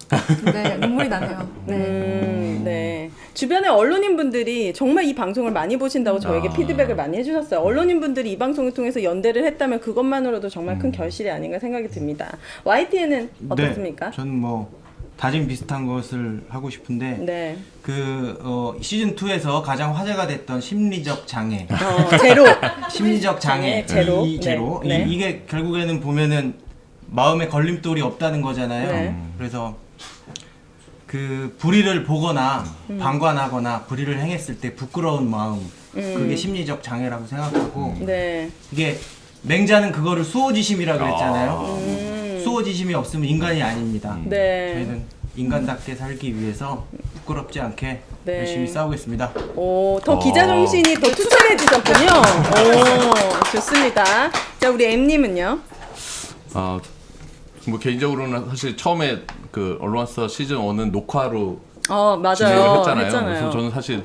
네, 눈물이 나네요. 네. 네. 주변에 언론인분들이 정말 이 방송을 많이 보신다고 저에게 피드백을 많이 해주셨어요. 언론인분들이 이 방송을 통해서 연대를 했다면 그것만으로도 정말 큰 결실이 아닌가 생각이 듭니다. YTN은 어떻습니까? 네, 저는 뭐 다짐 비슷한 것을 하고 싶은데 네. 시즌 2에서 가장 화제가 됐던 심리적 장애, 제로. 심리적 장애, 제로. 이 제로 네. 네. 이게 결국에는 보면은 마음에 걸림돌이 없다는 거잖아요. 네. 그래서 그 불의를 보거나 방관하거나 불의를 행했을 때 부끄러운 마음, 그게 심리적 장애라고 생각하고 네. 이게 맹자는 그거를 수호지심이라고 그랬잖아요. 수호지심이 없으면 인간이 아닙니다. 네. 저희는 인간답게 살기 위해서 부끄럽지 않게 네. 열심히 싸우겠습니다. 더 기자 정신이 더 투철해지셨군요. 오, 좋습니다. 자, 우리 M님은요? 뭐 개인적으로는 사실 처음에 그 언론사 시즌 1은 녹화로 맞아요. 진행을 했잖아요. 했잖아요. 그래서 저는 사실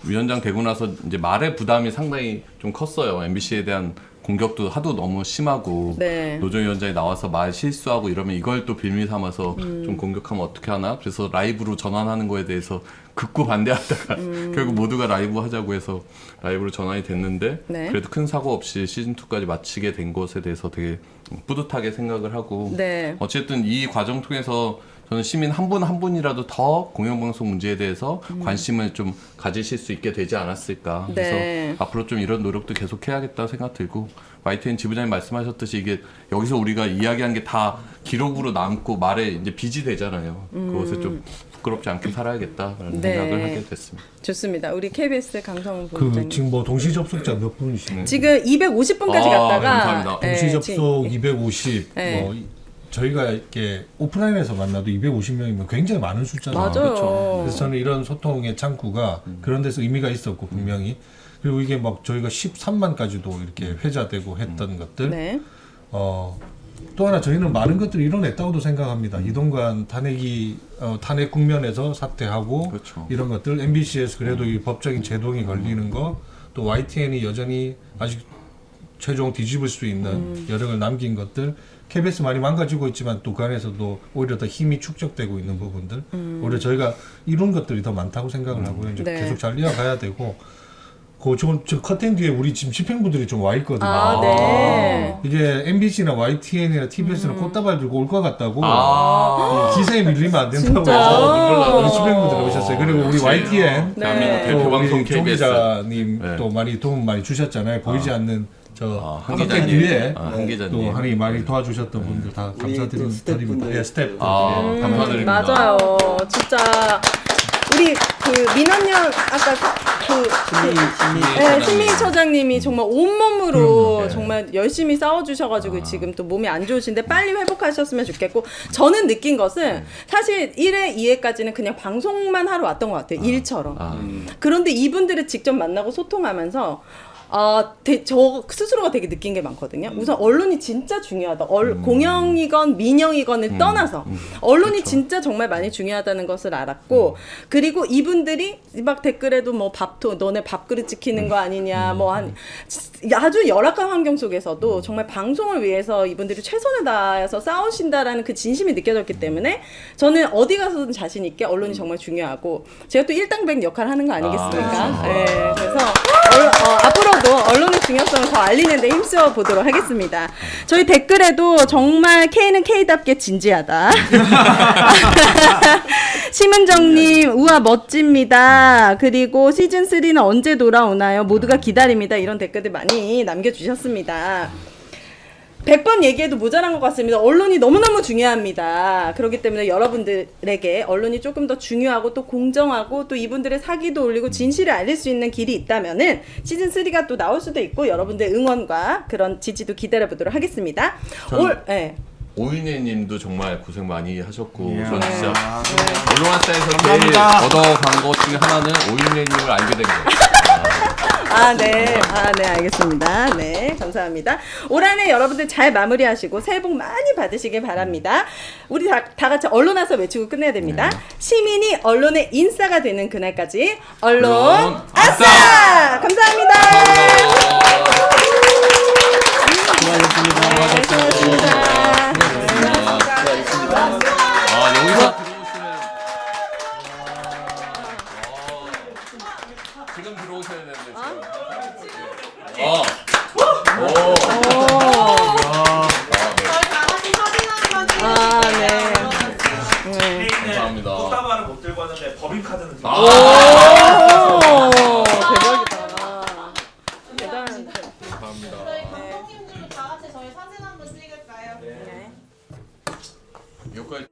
위원장 되고 나서 이제 말의 부담이 상당히 좀 컸어요. MBC에 대한 공격도 하도 너무 심하고 네. 노정 위원장이 나와서 말 실수하고 이러면 이걸 또 빌미 삼아서 좀 공격하면 어떻게 하나? 그래서 라이브로 전환하는 거에 대해서 극구 반대하다가 결국 모두가 라이브 하자고 해서 라이브로 전환이 됐는데 네. 그래도 큰 사고 없이 시즌 2까지 마치게 된 것에 대해서 되게 뿌듯하게 생각을 하고 네. 어쨌든 이 과정 통해서 저는 시민 한 분 한 분이라도 더 공영방송 문제에 대해서 관심을 좀 가지실 수 있게 되지 않았을까. 그래서 네. 앞으로 좀 이런 노력도 계속 해야겠다 생각 들고 YTN 지부장님 말씀하셨듯이 이게 여기서 우리가 이야기한 게 다 기록으로 남고 말에 이제 빚이 되잖아요. 그것을 좀 부끄럽지 않게 살아야겠다라는 네. 생각을 하게 됐습니다. 좋습니다. 우리 KBS 강성훈 본부장님. 지금 뭐 동시 접속자 몇 분이시나요? 지금 250분까지 갔다가 감사합니다. 동시 접속 지금 250. 네. 뭐 저희가 이렇게 오프라인에서 만나도 250명이면 굉장히 많은 숫자잖아요. 맞아요. 그렇죠. 그래서 저는 이런 소통의 창구가 그런 데서 의미가 있었고 분명히 그리고 이게 막 저희가 13만까지도 이렇게 회자되고 했던 것들. 네. 또 하나 저희는 많은 것들을 이뤄냈다고도 생각합니다. 이동관 탄핵 국면에서 사퇴하고 그렇죠. 이런 것들 MBC에서 그래도 이 법적인 제동이 걸리는 거 또 YTN이 여전히 아직 최종 뒤집을 수 있는 여력을 남긴 것들 KBS 많이 망가지고 있지만 또 그 안에서도 오히려 더 힘이 축적되고 있는 부분들 오히려 저희가 이룬 것들이 더 많다고 생각을 하고요. 이제 네. 계속 잘 이어가야 되고 저 커튼 뒤에 우리 지금 집행부들이 좀 와 있거든요. 네. 이게 MBC나 YTN이나 TBS는 꽃다발 들고 올 것 같다고 기세에 밀리면 안 된다고 진짜? 해서 우리 집행부들 오셨어요. 그리고 우리 YTN 네. 대한민국 또 대표 방송 우리 조 KBS. 기자님 네. 또 많이 도움 많이 주셨잖아요. 보이지 않는 저 한 커튼 기자님. 뒤에 한 기자님. 또 많이 많이 도와주셨던 분들 다 우리 또 감사드립니다. 스태프분들. 예, 스태프. 감사드립니다. 맞아요. 진짜 우리 그 민원연 아까 신미 처장님이 정말 온몸으로 정말 열심히 싸워주셔가지고 지금 또 몸이 안 좋으신데 빨리 회복하셨으면 좋겠고 저는 느낀 것은 사실 1회, 2회까지는 그냥 방송만 하러 왔던 것 같아요. 일처럼. 그런데 이분들을 직접 만나고 소통하면서 저 스스로가 되게 느낀 게 많거든요. 우선 언론이 진짜 중요하다. 공영이건 민영이건을 떠나서 언론이 그쵸. 진짜 정말 많이 중요하다는 것을 알았고 그리고 이분들이 막 댓글에도 뭐 너네 밥그릇 지키는 거 아니냐 뭐 한 아주 열악한 환경 속에서도 정말 방송을 위해서 이분들이 최선을 다해서 싸우신다라는 그 진심이 느껴졌기 때문에 저는 어디 가서든 자신 있게 언론이 정말 중요하고 제가 또 일당백 역할을 하는 거 아니겠습니까? 그렇죠. 네, 그래서 앞으로도 언론의 중요성을 더 알리는 데 힘써 보도록 하겠습니다. 저희 댓글에도 정말 K는 K답게 진지하다. 심은정님, 우와 멋집니다. 그리고 시즌 3는 언제 돌아오나요? 모두가 기다립니다. 이런 댓글들 많이 남겨주셨습니다. 100번 얘기해도 모자란 것 같습니다. 언론이 너무너무 중요합니다. 그렇기 때문에 여러분들에게 언론이 조금 더 중요하고 또 공정하고 또 이분들의 사기도 올리고 진실을 알릴 수 있는 길이 있다면은 시즌 3가 또 나올 수도 있고 여러분들 응원과 그런 지지도 기다려 보도록 하겠습니다. 네. 오윤혜님도 정말 고생 많이 하셨고 이야. 저는 진짜 네. 언론학사에서 제일 감사합니다. 얻어간 것 중에 하나는 오윤혜님을 알게 된 거예요. 네, 알겠습니다. 네, 감사합니다. 올 한 해 여러분들 잘 마무리하시고 새해 복 많이 받으시길 바랍니다. 우리 다 같이 언론아사 외치고 끝내야 됩니다. 시민이 언론의 인싸가 되는 그날까지 언론 아싸! 감사합니다. 수고하셨습니다. 네, 수고하셨습니다. 여기서 들어오시면 지금 들어오셔야 되는데 지금. 네. 감사합니다. 꽃다발은 못 들고 왔는데 법인카드는 들고 대박이다. 대단한. 감사합니다. 감독님들도 다 같이 저희 사진 한번 찍을까요? 여기까지.